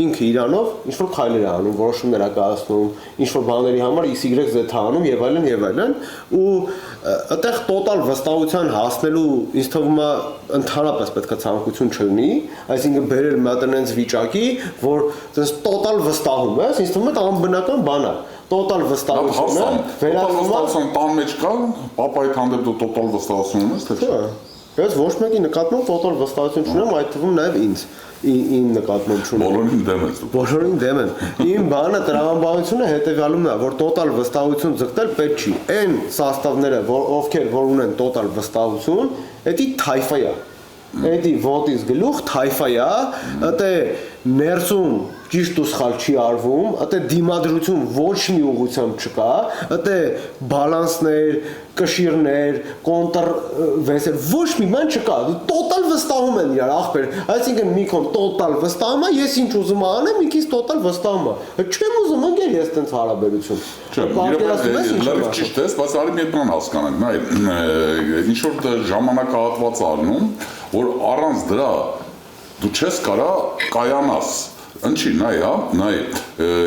ինքը իրանով ինչ որ քայլեր է անում, որոշումներ է կայացնում, ինչ որ բաների համար XYZ անում եւ այլն ու այդտեղ տոտալ վստահության հասնելու ինձ թվում է ընդհանրապես պետք է ցանկություն չլինի, այսինքն բերել մի հատ այնց վիճակի, որ այդպես տոտալ վստահում ես, ինձ թվում է դա անբնական բան է Տոտալ վստահությունը վերածվում տան մեջ կա, պապայիդ հանդեպ դու տոտալ վստահություն ունես, թե չէ։ Ես ոչ մեկի նկատմամբ տոտալ վստահություն չունեմ, այդ թվում նաև ինձ իմ նկատմամբ չունեմ։ Բոլորին դեմ ես դու։ Բոլորին դեմ եմ։ Իմ բանը տրամաբանությունը հետևյալումն է, որ տոտալ վստահություն ձգտել պետք չի։ Այն սաստավները, ովքեր որ ունեն տոտալ վստահություն, դա թայֆա է։ Էդի ոտից գլուխ թայֆա է, դա ներսում ճիշտ ու սխալ չի արվում, ըտե դիմադրություն ոչ մի ուղղությամբ չկա, ըտե բալանսներ, կշիռներ, կոնտրվեսեր, ոչ մի բան չկա, տոտալ վստահում են իրար ախպեր, այսինքն մի կողմ տոտալ վստահում է, ես ինչ ուզում անեմ, ինքից տոտալ վստահում է, չեմ ուզում ընկեր ես տենց հարաբերություն։ Լավ ճիշտ է, բայց արի մի բան հասկանանք, նայ, ինչ որ ժամանակահատված առնում, որ առանց դրա դու չես կարա կայանաս, ընչի, նայ,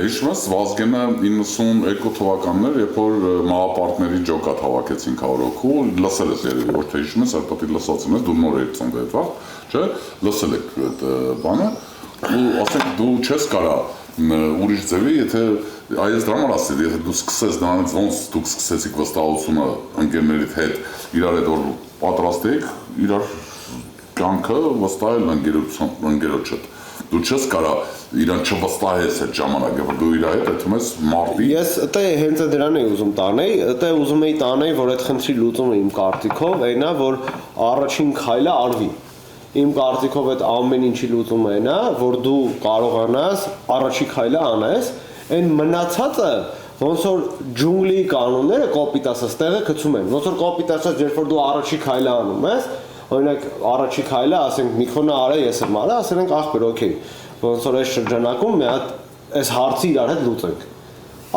հիշում ես Վազգենը 92 թվականներ, երբ որ մահապարտների ջոկատ հավաքեցին 100 հոգու, լսել ես երևի, ոչ թե հիշում ես, այլ պետք է լսացին ես, դու նոր էիր ծնվել, վաղ, չէ, լսել եք այդ բանը, ու ասենք դու չես կարա ուրիշ ձևի, եթե այս դրա համար ասել, եթե դու սկսես դրանից ոնց դուք սկսեցիք վստահությունը ընկերներիդ հետ իրար հետ որ պատրաստ եք, իրար կյանքը վստահել ընկերոջդ։ Դու չես կարա իրան չվստահես այդ ժամանակը, որ դու իր հետ այդում ես մարտի։ Ես ըտե հենց դրան էի ուզում տանեի, ըտե ուզում էի տանեի, որ այդ խնդրի լուծումը իմ կարծիքով այնա, որ առաջին քայլը արվի։ Իմ կարծիքով այդ ամեն ինչի լուծումը այնա, որ դու կարողանաս առաջի քայլը անես, այն մնացածը ոնց որ ջունգլի կանոնները կոպիտ ասած տեղը գցում են։ Ոնց որ կոպիտ ասած, երբ որ դու առաջի քայլը անում ես, օրինակ առաջի քայլը, ասենք Միքոնը արա, ես եմ արա, ասենք ախպեր, օքեյ, ոնց որ այս շրջանակում մի հատ այս հարցը իրար հետ լուծենք։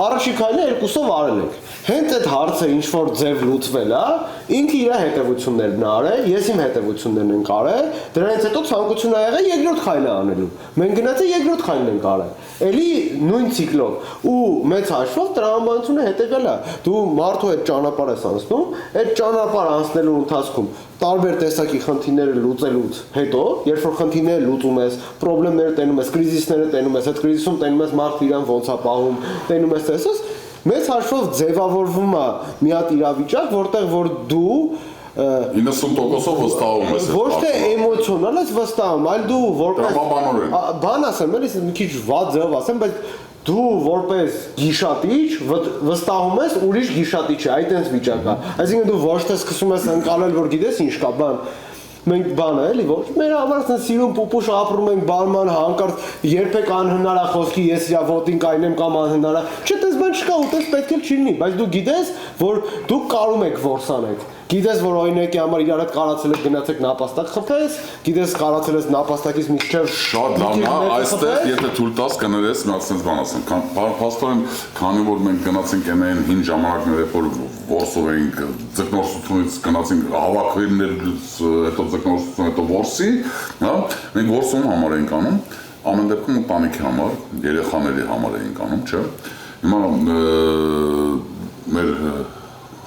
Առաջի քայլը երկուսով արել ենք։ Հենց այդ հարցը ինչ որ ձև լուծվել է, ինքը իր հետևություններն արել, ես իմ հետևություններն ենք արել, դրանից հետո ցանկություն ա եղել երկրորդ քայլը անելու։ Մենք գնացել երկրորդ քայլն ենք արել։ Էլի նույն ցիկլով ու մեծ հաշվով տրամաբանությունը հետևյալ է։ Դու մարդու հետ ճանապարհ ես անցնում, այդ ճանապարհ անցնելու ընթացքում տարբեր տեսակի խնդիրները լուծելուց հետո, երբ որ խնդիրները լուծում ես, խնդիրները տենում ես, կրիզիսները տենում ես, այդ կրիզիսում տենում ես մարդը իրան ոնց է պահում, տենում ես տեսես, մեծ հաշվով ձևավորվում է մի հատ իրավիճակ, որտեղ որ դու 90%-ով վստահում ես։ Ոչ թե էմոցիոնալ ես վստահում, այլ դու որպես բան ասեմ, էլի մի քիչ վատ ձև ասեմ, բայց դու որպես գիշատիչ վստահում ես ուրիշ գիշատիչի, այդ այնց վիճակ է։ Այսինքն դու ոչ թե սկսում ես ընկալել, որ գիտես ինչ կա, բան մենք բանը էլի ոչ մեր համար ցած սիրուն պուպուշ ապրում ենք բարման հանկարծ երբեք անհնար է խոսքի ես իրա ոտին կայնեմ կամ անհնար է չէ դες բան չկա ու դες պետք է չլինի բայց դու գիտես որ դուք կարում եք որսանեք գիտես որ օրինակի համար իրար հետ կարացել եք գնացեք նապաստակ խփես գիտես կարացել ես նապաստակից միջև շատ լավն է այստեղ եթե թույլ տաս կներես մի ասենց բան ասեմ փաստորեն քանի որ մենք գնացինք այն հին ժամանակներ երբ որ որսով էինք ձկնորսությունից գնացինք հավաքվելներից հետո ձկնորսություն հետո որսի հա մենք որսում համար էինք անում ամեն դեպքում ընտանիքի համար երեխաների համար էինք անում չէ հիմա մեր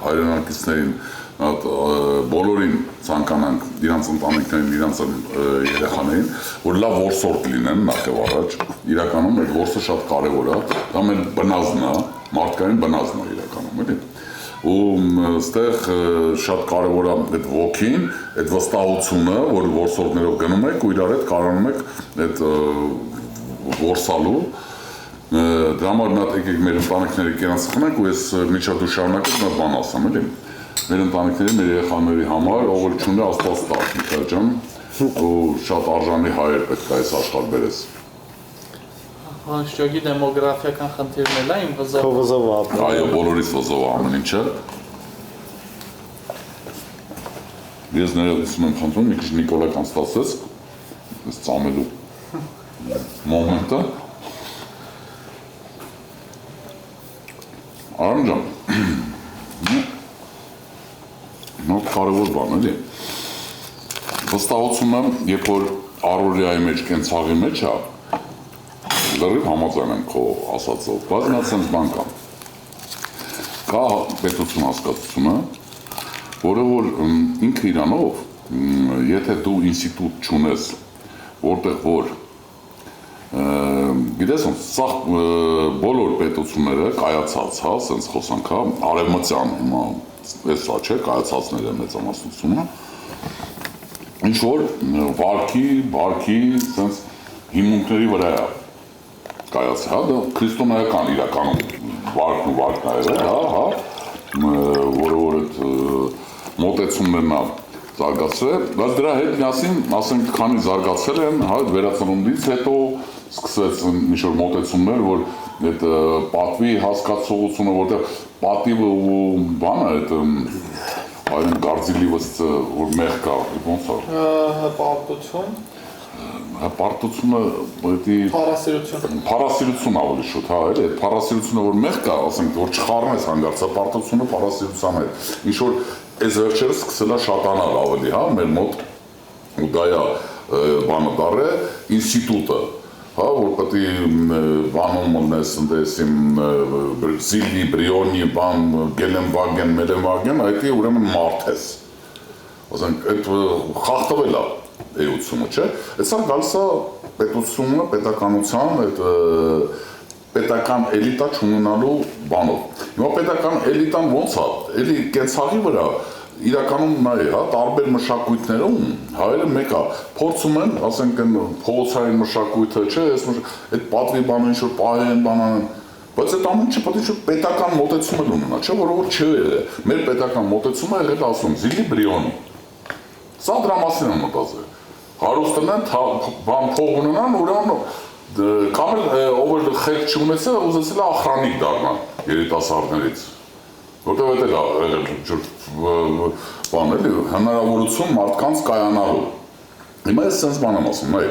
հայրենակիցներին բոլորին ցանկանանք իրանց ընտանիքներին, իրանց երեխաներին, որ լավ որսորդ լինեն նախև առաջ, իրականում այդ որսը շատ կարևոր է, դա մեր բնազն է, մարդկային բնազն է իրականում, էլի։ Ու այստեղ շատ կարևոր է այդ ոգին, այդ վստահությունը, որ որսորդներով գնում եք ու իրար հետ կարողանում եք այդ որսալու դրա համար նա եկեք մեր ընտանիքների կյանց խմենք ու ես միջադու շարունակեմ նա բան ասեմ, էլի։ Մեր ընտանիքների, մեր երեխաների համար ով չունի Աստված տա, Միքայել ջան, ու շատ արժանի հայեր պետք է այս աշխարհ բերես։ Հանշյոգի դեմոգրաֆիական խնդիրն էլ է իմ վզովը ապրում։ Այո, բոլորից վզովը ամեն ինչը։ Ես ներողություն եմ խնդրում, մի քիչ Նիկոլա կանստացես, այս ծամելու մոմենտը։ Արամ ջան, Նոր կարևոր բան էլի։ Վստահությունը, երբ որ առօրյայի մեջ կենցաղի մեջ է, լրիվ համաձայն եմ քո ասածով, բայց նա sense բան կա։ Կա պետություն հասկացությունը, որը որ ինքը իրանով, եթե դու ինստիտուտ չունես, որտեղ որ գիտես սա բոլոր պետությունները կայացած, հա, sense խոսանք, հա, արևմտյան հիմա Ես սա չէ, կայացածներ է մեծամասնությունը, ինչ-որ վարքի, սենց հիմունքների վրա է կայացը, հա, դա քրիստոնեական իրականում վարքն ու վարքն է, հա, որը որ այդ մոտեցումներն է զարգացրել, բայց դրա հետ միասին, ասենք, քանի զարգացել են, հա, վերածնունդից հետո, սկսեց ինչ-որ մոտեցումներ, որ այդ պատվի հասկացողությունը, որտեղ պատիվը ու բանը, այդ այն գարձիլի վստը, որ մեղ կա, ոնց է։ Հպարտություն։ Հպարտությունը, փառասիրություն ավելի շուտ, հա, էլի, այդ փառասիրությունը, որ մեղ կա, ասենք, որ չխառնես հանգարց, հպարտությունը փառասիրության հետ, ինչ որ այս վերջերս սկսել է շատանալ ավելի, հա, մեր մոտ, ու դա է բանը դառը, ինստիտուտը, հա, որ պետք է բանում ունես ընդեսիմ Զիլի, Բրիոնի, բան, Գելենվագեն, Մելենվագեն, այդ է ուրեմն մարդ ես, ասենք, այդ խախտվել է էությունը, չէ, այդ սա գալիս է պետությունը, պետականության, այդ պետական էլիտա չունենալու բանով։ Հիմա պետական էլիտան ոնց է, էլի կենցաղի վրա իրականում նա է, հա, տարբեր մշակույթներում, հայերը մեկ է, փորձում են, ասենք, փողոցային մշակույթը, չէ, այդ պատվի բանը ինչ-որ պահեն, բանան, բայց այդ ամեն ինչը պետք է պետական մոտեցում ունենա, չէ, որովհետև չէ, մեր պետական մոտեցումը եղել ասում, Զիլի Բրիոնի։ Սա դրա մասին եմ մտածել։ Հարուստն են, բան փող ունենան, ուրեմն կամ էլ ով խելք չունեցել, ուզեցել է ախրանիկ դառնալ երիտասարդներից։ Որտեղ այդ է բան էլի, հնարավորություն մարդկանց կայանալու։ Հիմա ես սենց բան եմ ասում, նայ,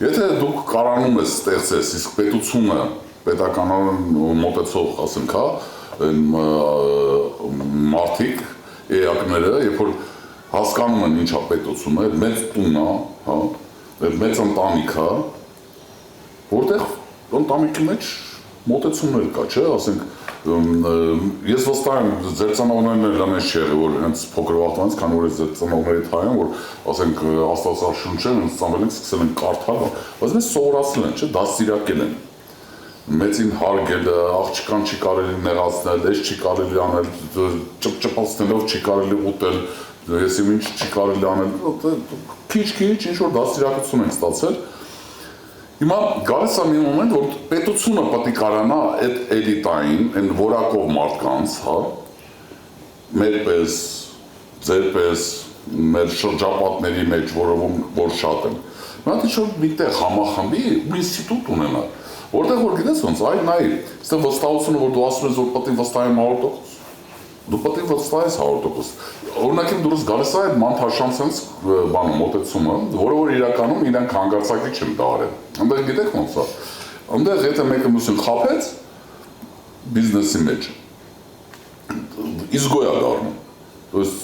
եթե դուք կարանում ես ստեղծես, իսկ պետությունը, պետականորեն մոտեցող, ասենք, մարդիկ, էակները, երբ որ հասկանում են ինչա պետությունը, մեծ տուն է, հա, մեծ ընտանիք է, որտեղ ընտանիքի մեջ մոտեցումներ կա, չէ, ասենք, ես վստահ եմ, ձեր ծնողներն էլ ամեն չի եղել, որ հենց փոքր վաղտանից, քանի որ ձեր ծնողների հայեն, որ ասենք Աստվածաշունչը հենց ծնվել են, սկսել են կարդալ, բայց մեզ սովորացել են, չէ, դաստիարակել են։ Մեծին հարգելը, աղջկան չի կարելի նեղացնել, էս չի կարելի անել, ճպճպացնելով չի կարելի ուտել, ես իմ ինչ չի կարելի անել, քիչ-քիչ ինչ-որ դաստիարակություն ենք ստացել։ Հիմա գալիս է մի մոմենտ, որ պետությունը պետք է կարողանա այդ էլիտային, այն որակով մարդկանց, հա, մեր պես, ձեր պես, մեր շրջապատների մեջ, որ շատ են, մենք ինչ-որ միտեղ համախմբի ու ինստիտուտ ունենա, որտեղ որ գիտես ոնց, այ նայ, այստեղ վստահությունը, որ դու ասում ես, որ պետք է վստահեմ 100%, դու պետք է վստահես 100%։ Օրինակին դուրս գալիս է այդ մանթաշանցենց բանը մոտեցումը, որը որ իրականում իրենք հանգարցակի չեն դարել։ Այնտեղ գիտեք ոնց է։ Այնտեղ եթե մեկը մյուսին խաբեց բիզնեսի մեջ, իսկ գոյա դառնում։ То есть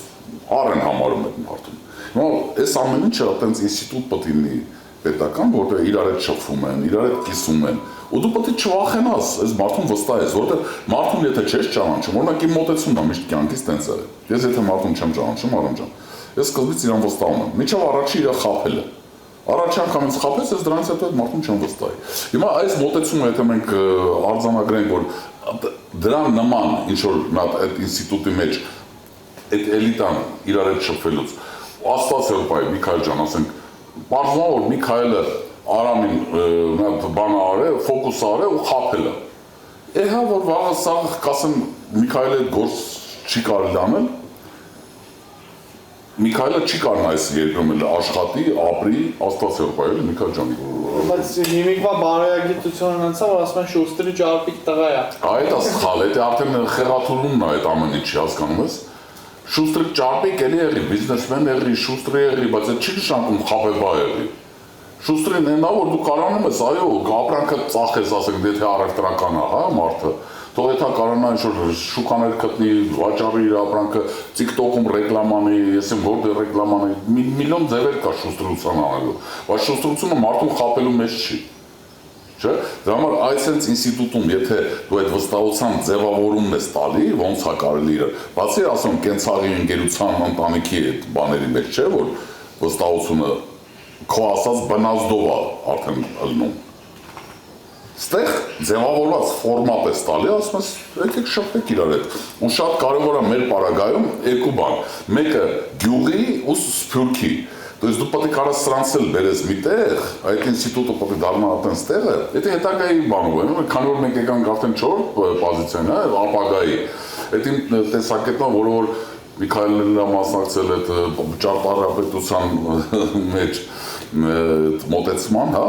առեն համարում այդ մարդուն։ Հիմա այս ամեն ինչը այտենց ինստիտուտ պետք է լինի պետական, որտեղ իրար հետ շփվում են, իրար հետ կիսում են, ու դու պետք է չվախենաս, այս մարդուն վստահես, որտեղ մարդուն եթե չես ճանաչում, օրինակ իմ մոտեցումն է միշտ կյանքից տենց է։ Ես եթե մարդուն չեմ ճանաչում, Արամ ջան, ես սկզբից իրան վստահում եմ, մինչև առաջի իր խաբելը։ Առաջի անգամից խաբես, ես դրանից հետո այդ մարդուն չեմ վստահի։ Հիմա այս մոտեցումը եթե մենք արձանագրենք, որ դրան նման ինչ որ այդ ինստիտուտի մեջ այդ էլիտան իրար հետ շփվելուց, Աստված հրպայ, Միքայել ջան, ասենք, պարզվում է, որ Միքայելը Արամին բանը արել, ֆոկուս արել ու խաբել է։ Էհա որ վաղը սա կասեմ Միքայելը այդ գործ չի կարելի անել, Միքայելը չի կարող այս երկրում էլ աշխատի, ապրի, Աստված հրպայել, Միքայել ջան։ Բայց հիմիկվա բարոյագիտությունը ունեցա, որ ասում են Շուստերի ճարպիկ տղա է։ Այդ է սխալ, դա արդեն խեղաթյուրումն է այդ ամեն ինչի, հասկանում ես։ Շուստրի ճարպիկ էլի եղի, բիզնեսմեն եղի, Շուստրի եղի, բայց այդ չի նշանակում խաբեբա եղի։ Շուստրին այնա, որ դու կարանում ես, այո, ապրանքը ծախես, ասենք, եթե առևտրական է, հա, մարդը, թող եթե կարողանա ինչ-որ շուկաներ գտնի, վաճառի իր ապրանքը, TikTok-ում ռեկլամանի, ես եմ որտեղ ռեկլամանի, միլիոն ձևեր կա շուստրության անելու, բայց շուստրությունը մարդուն խաբելու մեջ չի։ Չէ՞, դրա համար այսպես ինստիտուտում, եթե դու այդ վստահության ձևավորումն ես տալի, ոնց է կարելի իրար, բացի ասում կենցաղի ընկերության ընտանիքի այդ բաների մեջ չէ, որ վստահությունը քո ասած բնազդով է արդեն ելնում։ Ստեղ ձևավորված ֆորմատ է տալի, ասում ես, եկեք շփվեք իրար հետ։ Ու շատ կարևոր է մեր պարագայում երկու բան։ Մեկը գյուղի ու սփյուռքի։ То есть դու պետք է կարաս սրանցել բերես միտեղ, այդ ինստիտուտը պետք է դառնա այդպես տեղը։ Եթե հետագայի բանով է, քանի որ մենք եկանք արդեն 4 պոզիցիան է, ապագայի։ Այդ իմ տեսակետն է, որը որ Միքայելն է մասնակցել այդ ճարտարապետության մեջ մոտեցման, հա,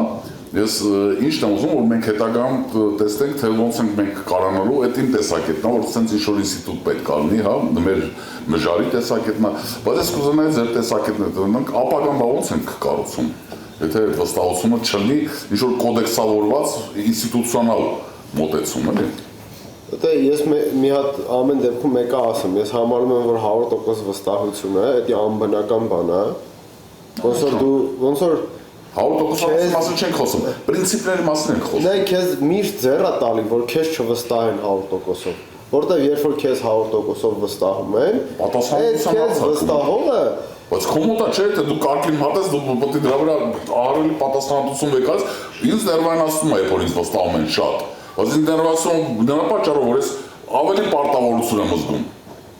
Ես ինչն եմ ուզում, որ մենք հետագայում տեսնենք, թե ոնց ենք մենք կարողանալու այդ իմ տեսակետն է, որ sense ինչ-որ ինստիտուտ պետք է լինի, հա, մեր մժարի տեսակետն է, բայց ես կուզենայի ձեր տեսակետն է, մենք ապագան բա ոնց ենք կառուցում, եթե այդ վստահությունը չլինի ինչ-որ կոդեքսավորված ինստիտուցիոնալ մոտեցում, էլի։ Դե ես մի հատ ամեն դեպքում մեկը ասեմ, ես համարում եմ, որ 100% վստահություն է, դա անբնական բան է։ Ոնց որ 100% մասին չենք խոսում, պրինցիպների մասին ենք խոսում։ Նա քեզ միշտ ձեռ է տալի, որ քեզ չվստահեն 100%-ով, որտեղ երբ որ քեզ 100%-ով վստահում են, պատասխանատվության քեզ վստահողը բայց կոմոդա չէ, թե դու կարգին մատես, դու պետք է դրա վրա ահռելի պատասխանատվություն վեկած, ինձ ներվայնացնում է, երբ որ ինձ վստահում են շատ, բայց ինձ ներվայնացում դրա պատճառով, որ ես ավելի պարտավորություն եմ զգում։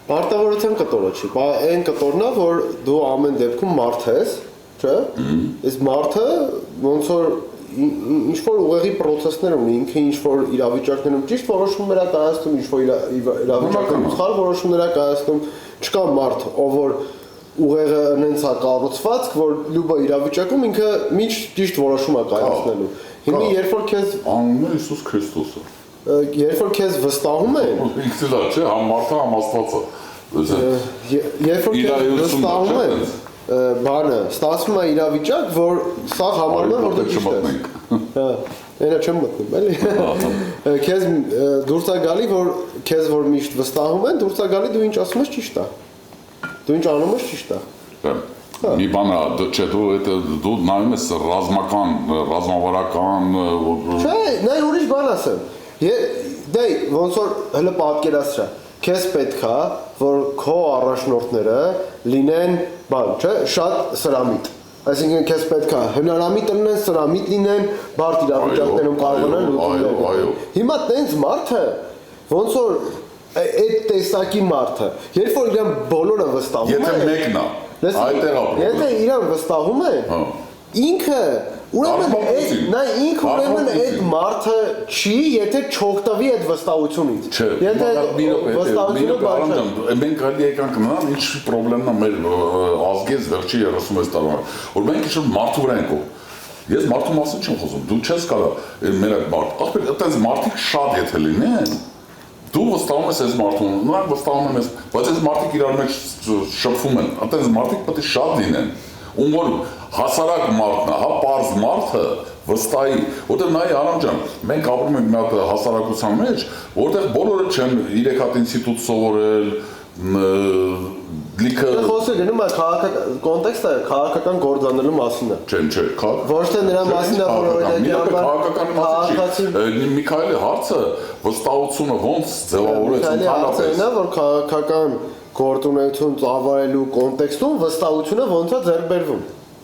Պարտավորության կտորը չի, այն կտորն է, որ դու ամեն դեպքում մարդ ես, չէ՞։ Իսկ մարդը ոնց որ ինչ-որ ուղեղի process-ներ ունի, ինքը ինչ-որ իրավիճակներում ճիշտ որոշումներ է կայացնում, ինչ-որ իրավիճակներում սխալ որոշումներ է կայացնում, չկա մարդ, ով որ ուղեղը նենց է կառուցված, որ լուբա իրավիճակում ինքը միշտ ճիշտ որոշում է կայացնելու։ Հիմա երբ որ քեզ անունը Հիսուս Քրիստոսը։ Երբ որ քեզ վստահում են, ինքն է, չէ, համ մարդը, համ Աստվածը։ Երբ որ քեզ վստահում են, բանը ստացվում է իրավիճակ, որ սա համարում է, որ դու ճիշտ ես։ Հա, այնա չեմ մտնում, էլի։ Քեզ դուրս է գալի, որ քեզ որ միշտ վստահում են, դուրս է գալի դու ինչ ասում ես ճիշտ է։ Դու ինչ անում ես ճիշտ է։ Մի բան է, չէ, դու նայում ես ռազմավարական Չէ, նա ուրիշ բան ասեմ։ Դե ոնց որ հələ պատկերացրա։ Քեզ պետք է, որ քո առաջնորդները լինեն, բան, չէ, շատ սրամիտ։ Այսինքն քեզ պետք է հնարամիտ լինեն, սրամիտ լինեն, բարդ իրավիճակներում կարողանան լուծել։ Հիմա տենց մարդը, ոնց որ այդ տեսակի մարդը, երբ որ իրեն բոլորը վստահում են, եթե մեկն է, այդտեղ ապրում։ Եթե իրեն վստահում են, ինքը ուրեմն այդ մարդը չի, եթե չօգտվի այդ վստահությունից։ Եթե վստահությունը բարձր։ Մենք գալի եկանք նրան, ինչ պրոբլեմն է մեր ազգից վերջի 36 տարվա, որ մենք ինչ մարդու վրա ենք Ես մարդու մասին չեմ խոսում, դու չես կարող մեր այդ մարդ, ասպեր, այդպես մարդիկ շատ եթե լինեն, դու վստահում ես այս մարդուն, նրանք վստահում են ես, բայց այս մարդիկ իրար մեջ շփվում են, այդպես մարդիկ պետք է շատ լինեն, ում որ հասարակ մարդն է, հա պարզ մարդը վստահի, որտեղ նայ Արամ ջան, մենք ապրում ենք մի հատ հասարակության մեջ, որտեղ բոլորը չեն 3 հատ ինստիտուտ սովորել, լիքը խոսքը գնում է կոնտեքստը քաղաքական գործանելու մասին է։ Չէ, ոչ թե նրա մասին է, որ քաղաքական Միքայելի հարցը վստահությունը ոնց ձևավորեց ընդհանրապես։ Նա որ քաղաքական գործունեություն ծավալելու կոնտեքստում վստահությունը ոնց է ձեռք բերվում։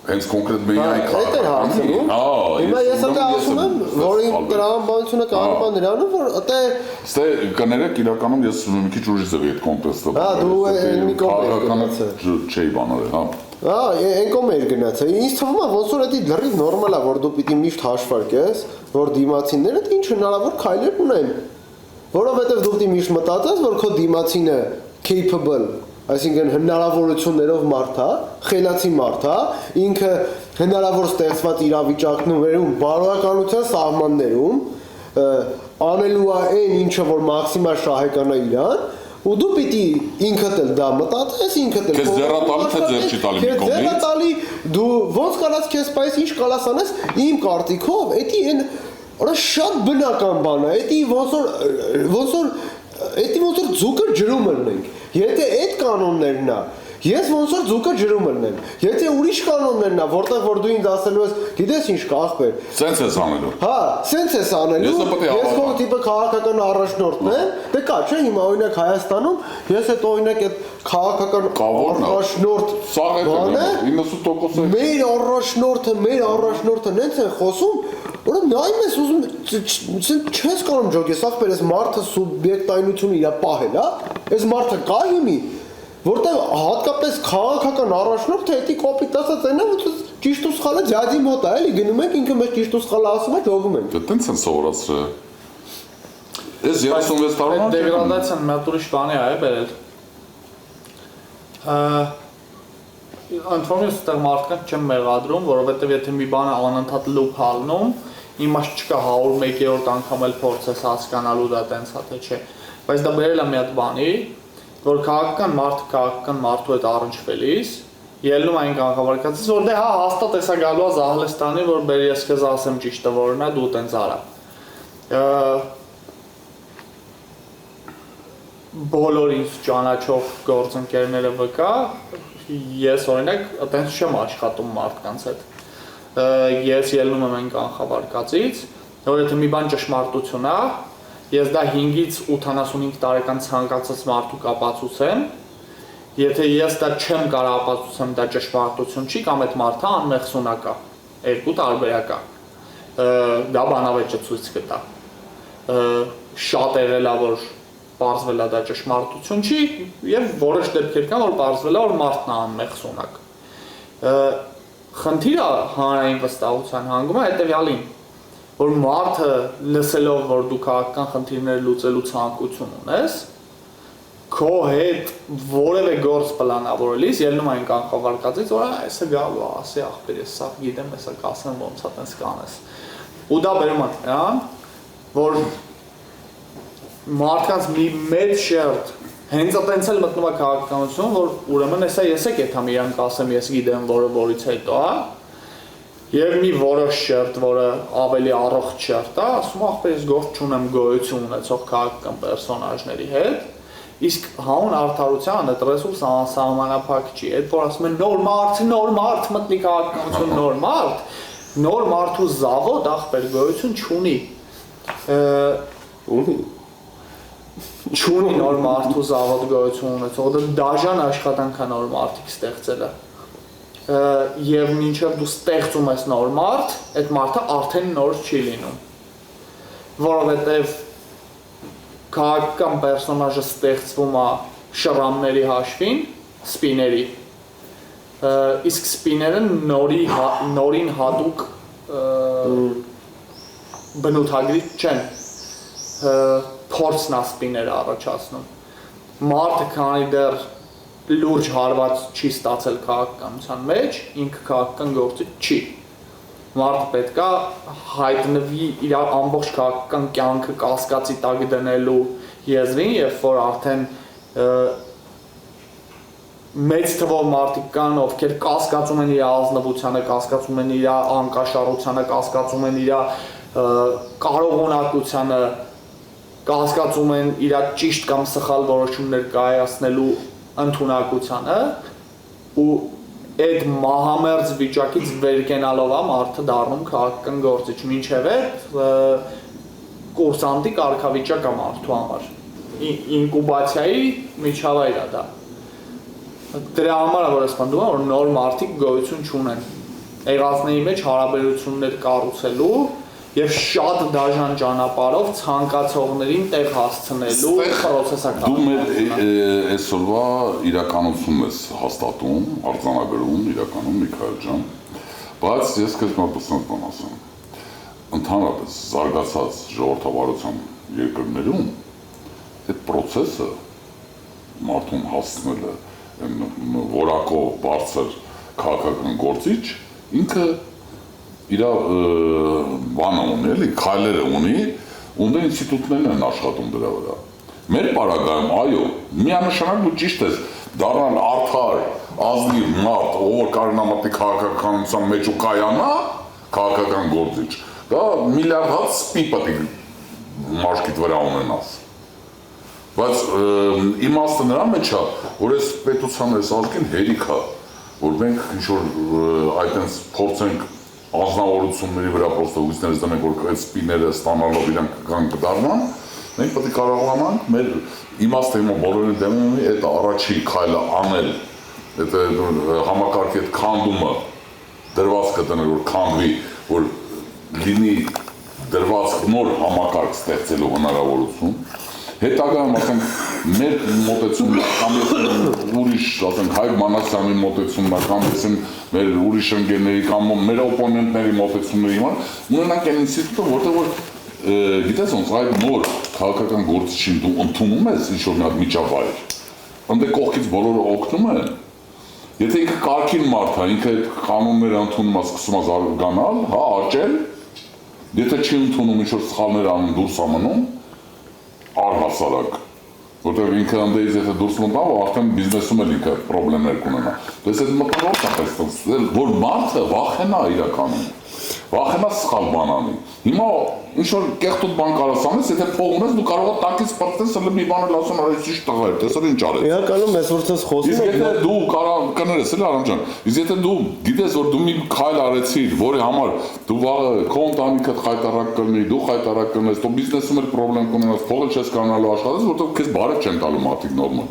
Հենց կոնկրետ միայն քաղաքական։ Հիմա ես էլ ասում եմ, որ իմ տրամաբանությունը կարող է նրանում, որ Ստե կներեք իրականում ես մի քիչ ուրիշ ձևի այդ կոնտեքստը։ Հա, դու մի կողմ չէի բանել, հա։ Հա, այն կողմ էր գնաց։ Ինձ թվում է, ոնց որ դա լրիվ նորմալ է, որ դու պիտի միշտ հաշվարկես, որ դիմացիները ինչ հնարավոր քայլեր ունեն։ Որովհետև դու պիտի միշտ մտածես, որ քո դիմացինը capable Այսինքն հնարավորություններով մարդ է, խելացի մարդ է, ինքը հնարավոր ստեղծված իրավիճակներում, բարոյականության սահմաններում անելու է այն ինչը որ մաքսիմալ շահեկանա իրան, ու դու պիտի ինքդ էլ դա մտածես, ինքդ էլ Քեզ ձեռատալի թե ձեռ չի տալի մի կողմից։ Ձեռատալի դու ոնց կարած քեզ սպայես ինչ կարաս անես, իմ կարտիկով, էդի այն օրա շատ բնական բան է, էդի ոնց որ ձուկը ջրում ենք։ Եթե այդ կանոններն է, ես ոնց որ ձուկը ջրում եմ։ Եթե ուրիշ կանոններն է, որտեղ որ դու ինձ ասելու ես, գիտես ինչ կախբեր։ Սենց ես անելու։ Հա, սենց ես անելու։ Ես քո տիպը քաղաքական առաջնորդն եմ, դե կա, չէ, հիմա օրինակ Հայաստանում ես այդ օրինակ այդ քաղաքական առաջնորդ բանը 90% մեր առաջնորդը նենց են խոսում, որ նայում ես ուզում չես կարող ջոգես, ախպեր, այս մարդը սուբյեկտայնությունը իր պահել, հա։ Այս մարդը կա հիմի, որտեղ հատկապես քաղաքական առաջնորդը էդի կոպիտ ասած այնա, որ ճիշտ ու սխալը ջաջի մոտ է, էլի գնում ենք ինքը մեզ ճիշտ ու սխալը ասում է, ջոգում ենք։ Դե տենց են սովորացրել։ Ես 36 տարվա դեգրադացիան մի հատ ուրիշ բանի է բերել։ Ընդհանրապես այստեղ մարդկանց չեմ մեղադրում, որովհետև եթե մի բանը անընդհատ լուփ հալնում, իմաստ չկա 101-րդ անգամ էլ փորձես հասկանալու դա տենց է թե չէ, բայց դա բերել է մի հատ բանի, որ քաղաքական մարդու հետ առնչվելիս ելնում այն կանխավարկածից, որ դե հա հաստատ էսա գալու է Զահլեստանի, որ բեր ես քեզ ասեմ ճիշտը որն է, դու տենց արա։ Բոլոր ինձ ճանաչող գործընկերները վկա, ես օրինակ այտենց չեմ աշխատում մարդկանց հետ։ Ես ելնում եմ այն կանխավարկածից, որ եթե մի բան ճշմարտություն է, ես դա 5-ից 85 տարեկան ցանկացած մարդու կապացուցեմ, եթե ես դա չեմ կարող ապացուցեմ, դա ճշմարտություն չի կամ այդ մարդը անմեղսունակ է, երկու տարբերակ է։ Դա բանավեճը ցույց կտա։ Շատ եղել է, որ պարզվել է դա ճշմարտություն չի, եւ որոշ դեպքեր կան, որ պարզվել է, որ մարդն է անմեղսունակ։ Խնդիրը հանրային վստահության հանգում է հետեւյալին, որ մարդը լսելով, որ դու քաղաքական խնդիրներ լուծելու ցանկություն ունես, քո հետ որևէ գործ պլանավորելիս ելնում այն կանխավարկածից, որ այսը գալու է, ասի ախպեր, ես սա գիտեմ, հեսա կասեմ ոնց է տենց կանես։ Ու դա բերում է նրան, որ մարդկանց մի մեծ շերտ հենց այտենց էլ մտնում է քաղաքականություն, որ ուրեմն հեսա եսեք եթե իրանք ասեմ, ես գիտեմ, որը որից հետո է, եւ մի որոշ շերտ, որը ավելի առողջ շերտ է, ասում ախպեր, ես գործ չունեմ գոյություն ունեցող քաղաքական պերսոնաժների հետ, իսկ հանուն արդարության այդ ռեսուրս անսահմանափակ չի, այդ որ ասում են նոր մարդ մտնի քաղաքականություն, նոր մարդու զավոտ ախպեր գոյություն չունի, չունի նոր մարդու զավոտ գոյություն ունեցող, դա դաժան աշխատանք է նոր մարդիկ ստեղծելը, եւ մինչեւ դու ստեղծում ես նոր մարդ, այդ մարդը արդեն նոր չի լինում, որովհետեւ քաղաքական պերսոնաժը ստեղծվում է շռամների հաշվին, սպիների, իսկ սպիները նորին հատուկ բնութագրիչ չեն, փորձն է սպիները առաջացնում, մարդը քանի դեռ լուրջ հարված չի ստացել քաղաքականության մեջ, ինքը քաղաքական գործիչ չի, մարդը պետք է հայտնվի իր ամբողջ քաղաքական կյանքը կասկածի տակ դնելու եզրին, երբ որ արդեն մեծ թվով մարդիկ կան, ովքեր կասկածում են իր ազնվությանը, կասկածում են իր անկաշառությանը, կասկածում են իր կարողունակությանը, կասկածում են իր ճիշտ կամ սխալ որոշումներ կայացնելու ընդունակությանը ու այդ մահամերձ վիճակից վեր կենալով է մարդը դառնում քաղաքական գործիչ, մինչև այդ կուրսանտի կարգավիճակ է մարդու համար, ինկուբացիայի միջավայր է դա, դրա համար է, որ ես պնդում եմ, որ նոր մարդիկ գոյություն չունեն, եղածների մեջ հարաբերություններ կառուցելու եւ շատ դաժան ճանապարհով ցանկացողներին տեղ հասցնելու process-ակը։ Դու մեր այսօրվա իրականությունն ես հաստատում, արձանագրում իրականում Միքայել ջան, բայց ես քեզ մոտեցնեմ բան ասեմ։ Ընդհանրապես զարգացած ժողովրդավարության երկրներում այդ process-ը մարդուն հասցնելը որակով բարձր քաղաքական գործիչ ինքը իր բանը ունի, էլի, քայլերը ունի, ու դա ինստիտուտներն են աշխատում դրա վրա։ Մեր պարագայում, այո, միանշանակ դու ճիշտ ես, դառնալ արդար, ազնիվ մարդ, ով կարողանամատի քաղաքականության մեջ ու կայանա, քաղաքական գործիչ, դա միլիարդ հատ սպի պետք է մաշկիդ վրա ունենաս։ Բայց իմաստը նրա մեջ է, որ այս պետության այս ազգին հերիք է, որ մենք ինչ-որ այդպես փորձենք ազնվորությունների վրա պրոստը հույսներս դնենք, որ այդ սպիները ստանալով իրանք կան կդառնան, մենք պետք է կարողանանք մեր իմաստը հիմա բոլորին դեմ ունի այդ առաջի քայլը անել, այդ համակարգի այդ քանդումը դրվածքը դնել, որ քանդվի, որ լինի դրվածք նոր համակարգ ստեղծելու հնարավորություն, հետագայում ասենք մեր մոտեցումն կամ ուրիշ, ասենք Հայկ Մանասյանի մոտեցումն կամ մեր ուրիշ ընկերների կամ մեր օպոնենտների մոտեցումների համար ունենանք այն ինստիտուտը, որտեղ որ գիտես ոնց այդ նոր քաղաքական գործիչին դու ընդունում ես ինչ-որ մի հատ միջավայր, ընդ կողքից բոլորը օգնում են, եթե ինքը կարգին մարդ է, ինքը այդ կանոնները ընդունում է, սկսում է զարգանալ, հա, աճել, Եթե չի ընդունում ինչ-որ սխալներ անում դուրս ամնում, առհասարակ, որտեղ ինքը անդեից եթե դուրս մտա, արդեն բիզնեսում էլ ինքը պրոբլեմներ կունենա։ Դες այդ մտորով տապեստել, որ մարդը վախենա իրականում, վախենա սխալ բան անի։ Հիմա ինչ-որ կեղտոտ բան կարաս անես, եթե փող ունես, դու կարող ես տակից պրտես, հələ մի բան էլ ասում, արես ճիշտ տղա էր, տեսար ինչ արեց։ Իրականում ես որ ցես խոսում Իսկ եթե դու կներես, էլի Արամ ջան, իսկ եթե դու գիտես, որ դու մի քայլ արեցիր, որի համար դու վաղը քո ընտանիքդ խայտարակ կլինի, դու խայտարակ կլինես, դու բիզնեսում էլ պրոբլեմ կունենաս, փողը չես կարողանալու աշխատես, որտեղ քեզ բարև չեն տալու մարդիկ նորմալ։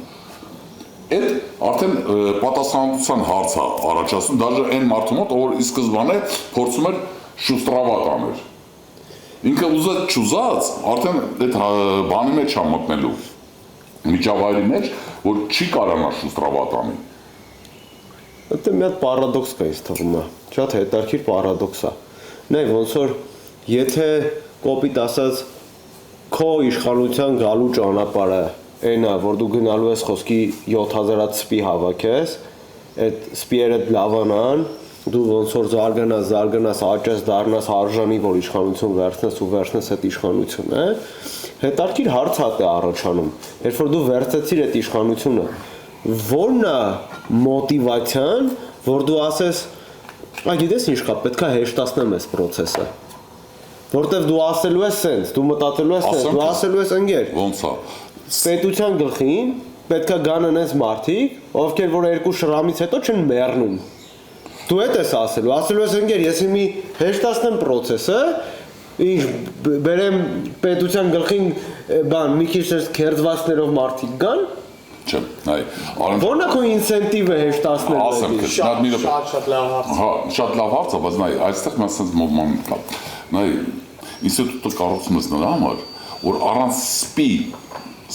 Այդ արդեն պատասխանատվության հարց է առաջացնում, դաժե այն մարդու մոտ, որ ի սկզբանե փորձում էր շուստրավատ անել։ Ինքը ուզած չուզած, արդեն այդ բանի մեջ է մտնելու միջավայրի մեջ, որ չի կարողանա շուստրավատ անի։ Դա մի հատ պարադոքս կա ինձ թվում է, շատ հետաքրքիր պարադոքս է։ Նայ ոնց որ եթե կոպիտ ասած քո իշխանության գալու ճանապարհը այն է, որ դու գնալու ես խոսքի 7000-ած սպի հավաքես, այդ սպիերը լավանան, դու ոնց որ զարգանաս, աճես, դառնաս արժանի, որ իշխանություն վերցնես ու վերցնես այդ իշխանությունը, հետաքրքիր հարց է առաջանում։ Երբ որ դու վերցեցիր այդ իշխանությունը, որն է մոտիվացիան, որ դու ասես, գիտես ինչ կա, պետք է հեշտացնեմ այս process-ը։ Որտեվ դու ասելու ես սենց, դու մտածելու ես սենց, դու ասելու ես ընկեր։ Ոնց է։ Պետության գլխին պետք է գանան այս մարդիկ, ովքեր որ երկու շրամից հետո չեն մեռնում։ Դու այդ ես ասելու ես ընկեր, ես մի հեշտացնեմ process-ը, ինչ բերեմ պետության գլխին բան, մի քիչ քերծվածներով մարդիկ գան։ Չէ, նայ, Որն է քո ինցենտիվը հեշտացնել։ Ասեմ, Շատ լավ հարց։ Հա, շատ լավ հարց է, բայց նայ, այստեղ մենք ասած մոման կա։ Նայ, ինստիտուտը կառուցում ես նրա համար, որ առանց սպի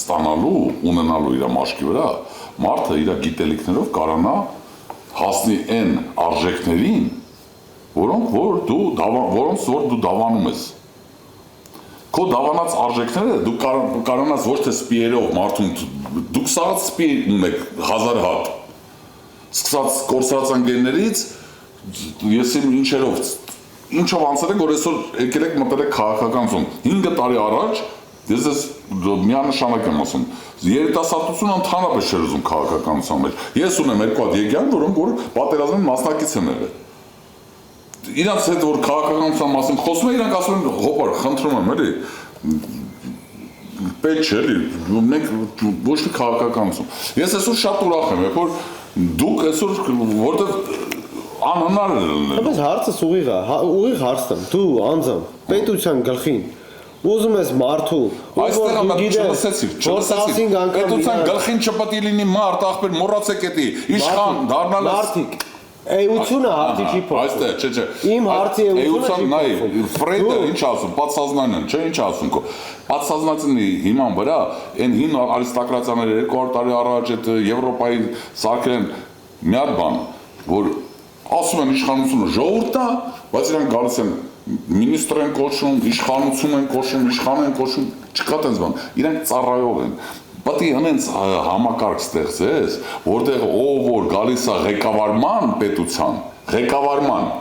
ստանալու, ունենալու իր մաշկի վրա, մարդը իր գիտելիքներով կարողանա հասնի այն արժեքներին, որոնց որ դու դավանում ես։ Քո դավանած արժեքները դու կարողանաս ոչ թե սպիերով մարդուն, դուք սաղած սպի ունեք 1000 հատ, սկսած կորսրացանգերներից, ես իմ ինչով անցել եք, որ այսօր եկել եք մտել եք քաղաքականություն, 5 տարի առաջ, ես ես միանշանակ եմ ասում, երիտասարդությունը ընդհանրապես չէր ուզում քաղաքականության մեջ, ես ունեմ 2 հատ եկյան, որոնք որ պատերազմի մասնակից են եղել։ Իրանց հետ որ քաղաքականության մասին խոսում են, իրանք ասում են, հոպար, խնդրում եմ, էլի, պետք չէ, էլի, մենք ոչ մի քաղաքականություն։ Ես այսօր շատ ուրախ եմ, երբ որ դուք այսօր որտեղ անհնար է լինել։ Բայց հարցս ուղիղ հարցն եմ, դու անձամբ պետության գլխին ուզում ես մարդու, այստեղ ամեն չլսեցիք, պետության գլխին չպետք է լինի մարդ, ախպեր, մոռացեք էդի, իշխան, դառնալ մարդիկ, էությունը հարցի չի փոխում։ Այստեղ, չէ։ Իմ հարցի էությունը չի փոխում։ Ֆրեյդը ինչ ասում, պատսազնանյան, չէ, ինչ ասում քո։ Պատսազնացնի հիման վրա, այն հին արիստոկրատիաները 200 տարի առաջ այդ Եվրոպայի սարքել են մի հատ բան, որ ասում են իշխանությունը ժողովուրդն է, բայց իրանք գալիս են մինիստր են կոչում, իշխանություն են կոչում, իշխան են կոչում, չկա տենց բան, իրանք ծառայող են։ Պետք է հենց համակարգ ստեղծես, որտեղ ով որ գալիս է ղեկավարման պետության, ղեկավարման,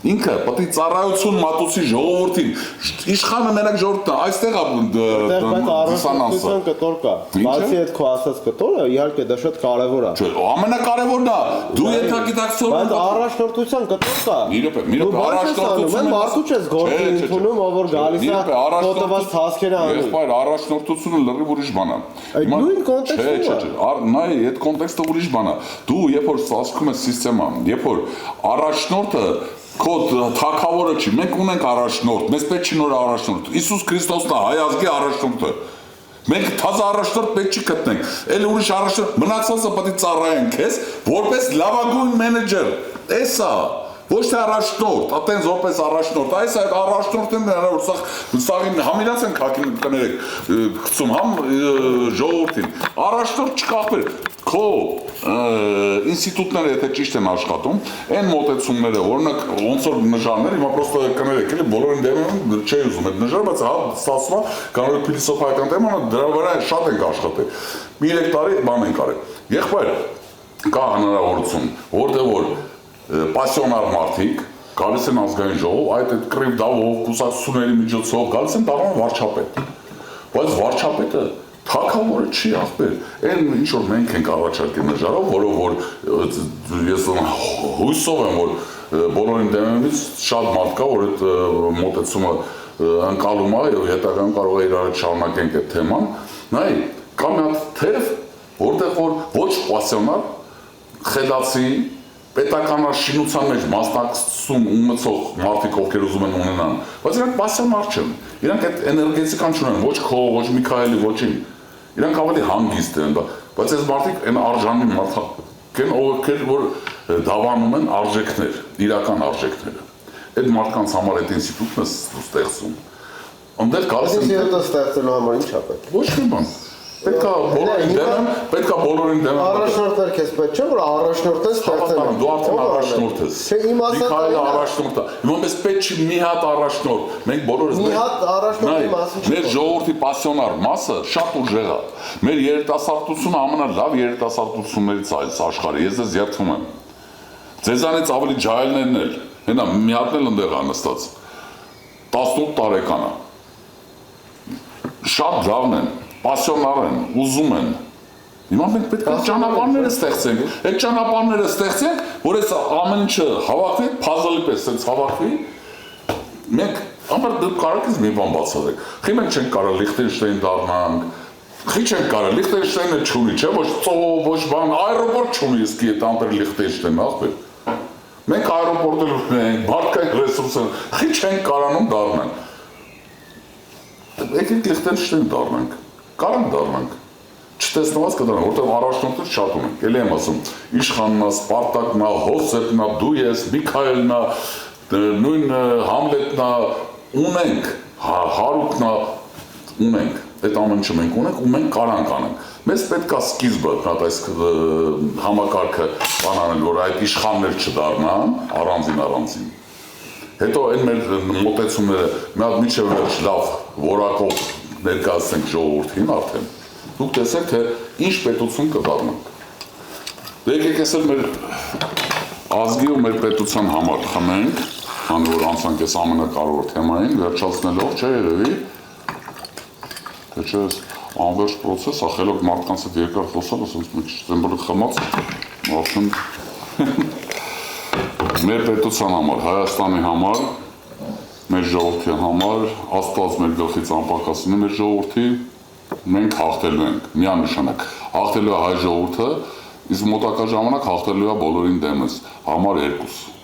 ինքը պետք է ծառայություն մատուցի ժողովրդին, իշխանը մենակ ժողովուրդն է, այստեղ դիսոնանսը կտոր կա, բացի այդ քո ասած կտորը, իհարկե դա շատ կարևոր է։ Չէ, ամենակարևորն է, դու ենթագիտակցորում բայց առաջնորդության կտոր կա։ Մի րոպե, առաջնորդությունը մարդու չես գործի ընդունում, ով որ գալիս է ֆոտոված ցածքերը անում։ Եղբայր, առաջնորդությունը լրիվ ուրիշ բան է։ Նույն կոնտեքստում է։ Նայ, այդ կոնտեքստը ուրիշ բան է։ Դու երբ որ սասկում ես սիստեման, երբ որ առաջնորդը քո թագավորը չի, մենք ունենք առաջնորդ, մեզ պետք չի նոր առաջնորդ։ Իսուս Քրիստոսն է հայ ազգի առաջնորդը։ Մենք թազա առաջնորդ պետք չի գտնենք։ Էլ ուրիշ առաջնորդ մնացածը պետք է ծառայեն քեզ, որպես լավագույն մենեջեր։ Էսա ոչ թե առաջնորդ, այտենց որպես առաջնորդ, այս այդ առաջնորդն է, որ սաղին համիրած են քակին կներեք, գցում համ ժողովրդին։ Առաջնորդ չկախվեր։ Քո ինստիտուտները եթե ճիշտ են աշխատում, այն մոտեցումները, օրինակ ոնց որ նժարներ, հիմա պրոստը կներեք, էլի բոլորին դեմում չի ուզում այդ նժարը, բայց հա ստացվում է, կարող է փիլիսոփայական թեման, դրա վրա շատ ենք աշխատել։ Մի 3 տարի բան ենք արել։ Եղբայր կա հնարավորություն, որտեղ որ պասիոնար մարդիկ, գալիս են ազգային ժողով, այդ կռիվդավով, կուսակցությունների միջոցով գալիս են դառնում վարչապետ։ Բայց վարչապետը թագավորը չի ախպեր։ Այն ինչ որ մենք ենք առաջարկել նժարով, որով որ ես հույսով եմ, որ բոլորին դեմից շատ մարդ կա, որ այդ մոտեցումը ընկալում է եւ հետագայում կարող է իրար շարունակենք այդ թեման։ Նայ, կա մի հատ թեև, որտեղ որ ոչ պասիոնար, խելացի, պետականաշինության մեջ մասնակցություն ունեցող մարդիկ ովքեր ուզում են ունենան, բայց իրանք պասիոնար չեն։ Իրանք այդ էներգետիկան չունեն, ոչ քո, ոչ Միքայելի, ոչին։ Իրանք ավելի հանգիստ են, բայց այս մարդիկ այն արժանի մարդիկ են, ովքեր որ դավանում են արժեքներ, իրական արժեքները։ Այդ մարդկանց համար այդ ինստիտուտն է ստեղծում։ Այնտեղ գալիս են ինստիտուտը ստեղծելու համար ի՞նչ է պետք։ Ոչ մի բան։ Պետք է բոլորին դեմ։ Առաջնորդներ քեզ պետք չէ, որ առաջնորդն ստեղծեն։ Դու արդեն առաջնորդ ես։ Չէ, իմ ասած Միքայելը առաջնորդ է։ Հիմա մեզ պետք չի մի հատ առաջնորդ։ Մենք բոլորս մի հատ առաջնորդի մասին Մեր ժողովրդի պասիոնար մասը շատ ուժեղ է։ Մեր երիտասարդությունը ամենալավ երիտասարդություններից է այս աշխարհի։ Ես ձեզ երդվում եմ։ Ձեզանից ավելի ջահելներն էլ, հենա մի հատն էլ ընդեղ է նստած։ 18 տարեկան է։ Շատ լավն են, պասիոնար են, ուզում են։ Հիմա մենք պետք է ճանապարհները ստեղծենք։ Այդ ճանապարհները ստեղծենք, որ այս ամեն ինչը հավաքվի, puzzle-ի պես sense հավաքվի։ Մենք ամառ դու կարող ես մի բան բացատրել։ Խի մենք չենք կարող Լիխտենշտեյն դառնանք։ Խի չենք կարող Լիխտենշտեյնը չունի, չէ՞, ոչ ծով, ոչ բան, այերոպորտ չունի իսկի այդ ամբեր Լիխտենշտեյնը, ախպեր։ Մենք այերոպորտը ունենք, մարդկային ռեսուրսներ, խի չենք կարանում դառնանք։ Եկեք Լիխտենշտեյն դառնանք, կարող դառնանք, չտեսնված կդառնանք, որտեղ առաջնորդներ շատ ունենք, էլի եմ ասում, Իշխաննա, Սպարտակնա, Հոսետնա, դու ես, Միքայելնա, նույն Համլետնա, ունենք, Հարութնա, ունենք, այդ ամեն ինչը մենք ունենք ու մենք կարանք անենք։ Մեզ պետք է սկիզբը, այս համակարգը բան անել, որ այդ իշխաններ չդառնան, առանձին։ Հետո այն մեր մոտեցումները մի հատ միջև վերջ լավ որակով ներկայացնենք ժողովրդին արդեն, դուք տեսեք, թե ինչ պետություն կդառնանք։ Դե եկեք ես էլ մեր ազգի ու մեր պետության համար խմենք, քանի որ անցանք այս ամենակարևոր թեմային, վերջացնելով, չէ երևի, թե չէ անվերջ պրոցես, ախելով մարդկանց հետ երկար խոսալ, ասենց մի քիչ ծեմբրը խմած, արդեն մեր պետության համար, Հայաստանի համար, մեր ժողովրդի համար, Աստված մեր գլխից անպակասին է մեր ժողովրդի, մենք հաղթելու ենք, միանշանակ, հաղթելու է հայ ժողովուրդը, իսկ մոտակա ժամանակ հաղթելու է բոլորին դեմս, համար 2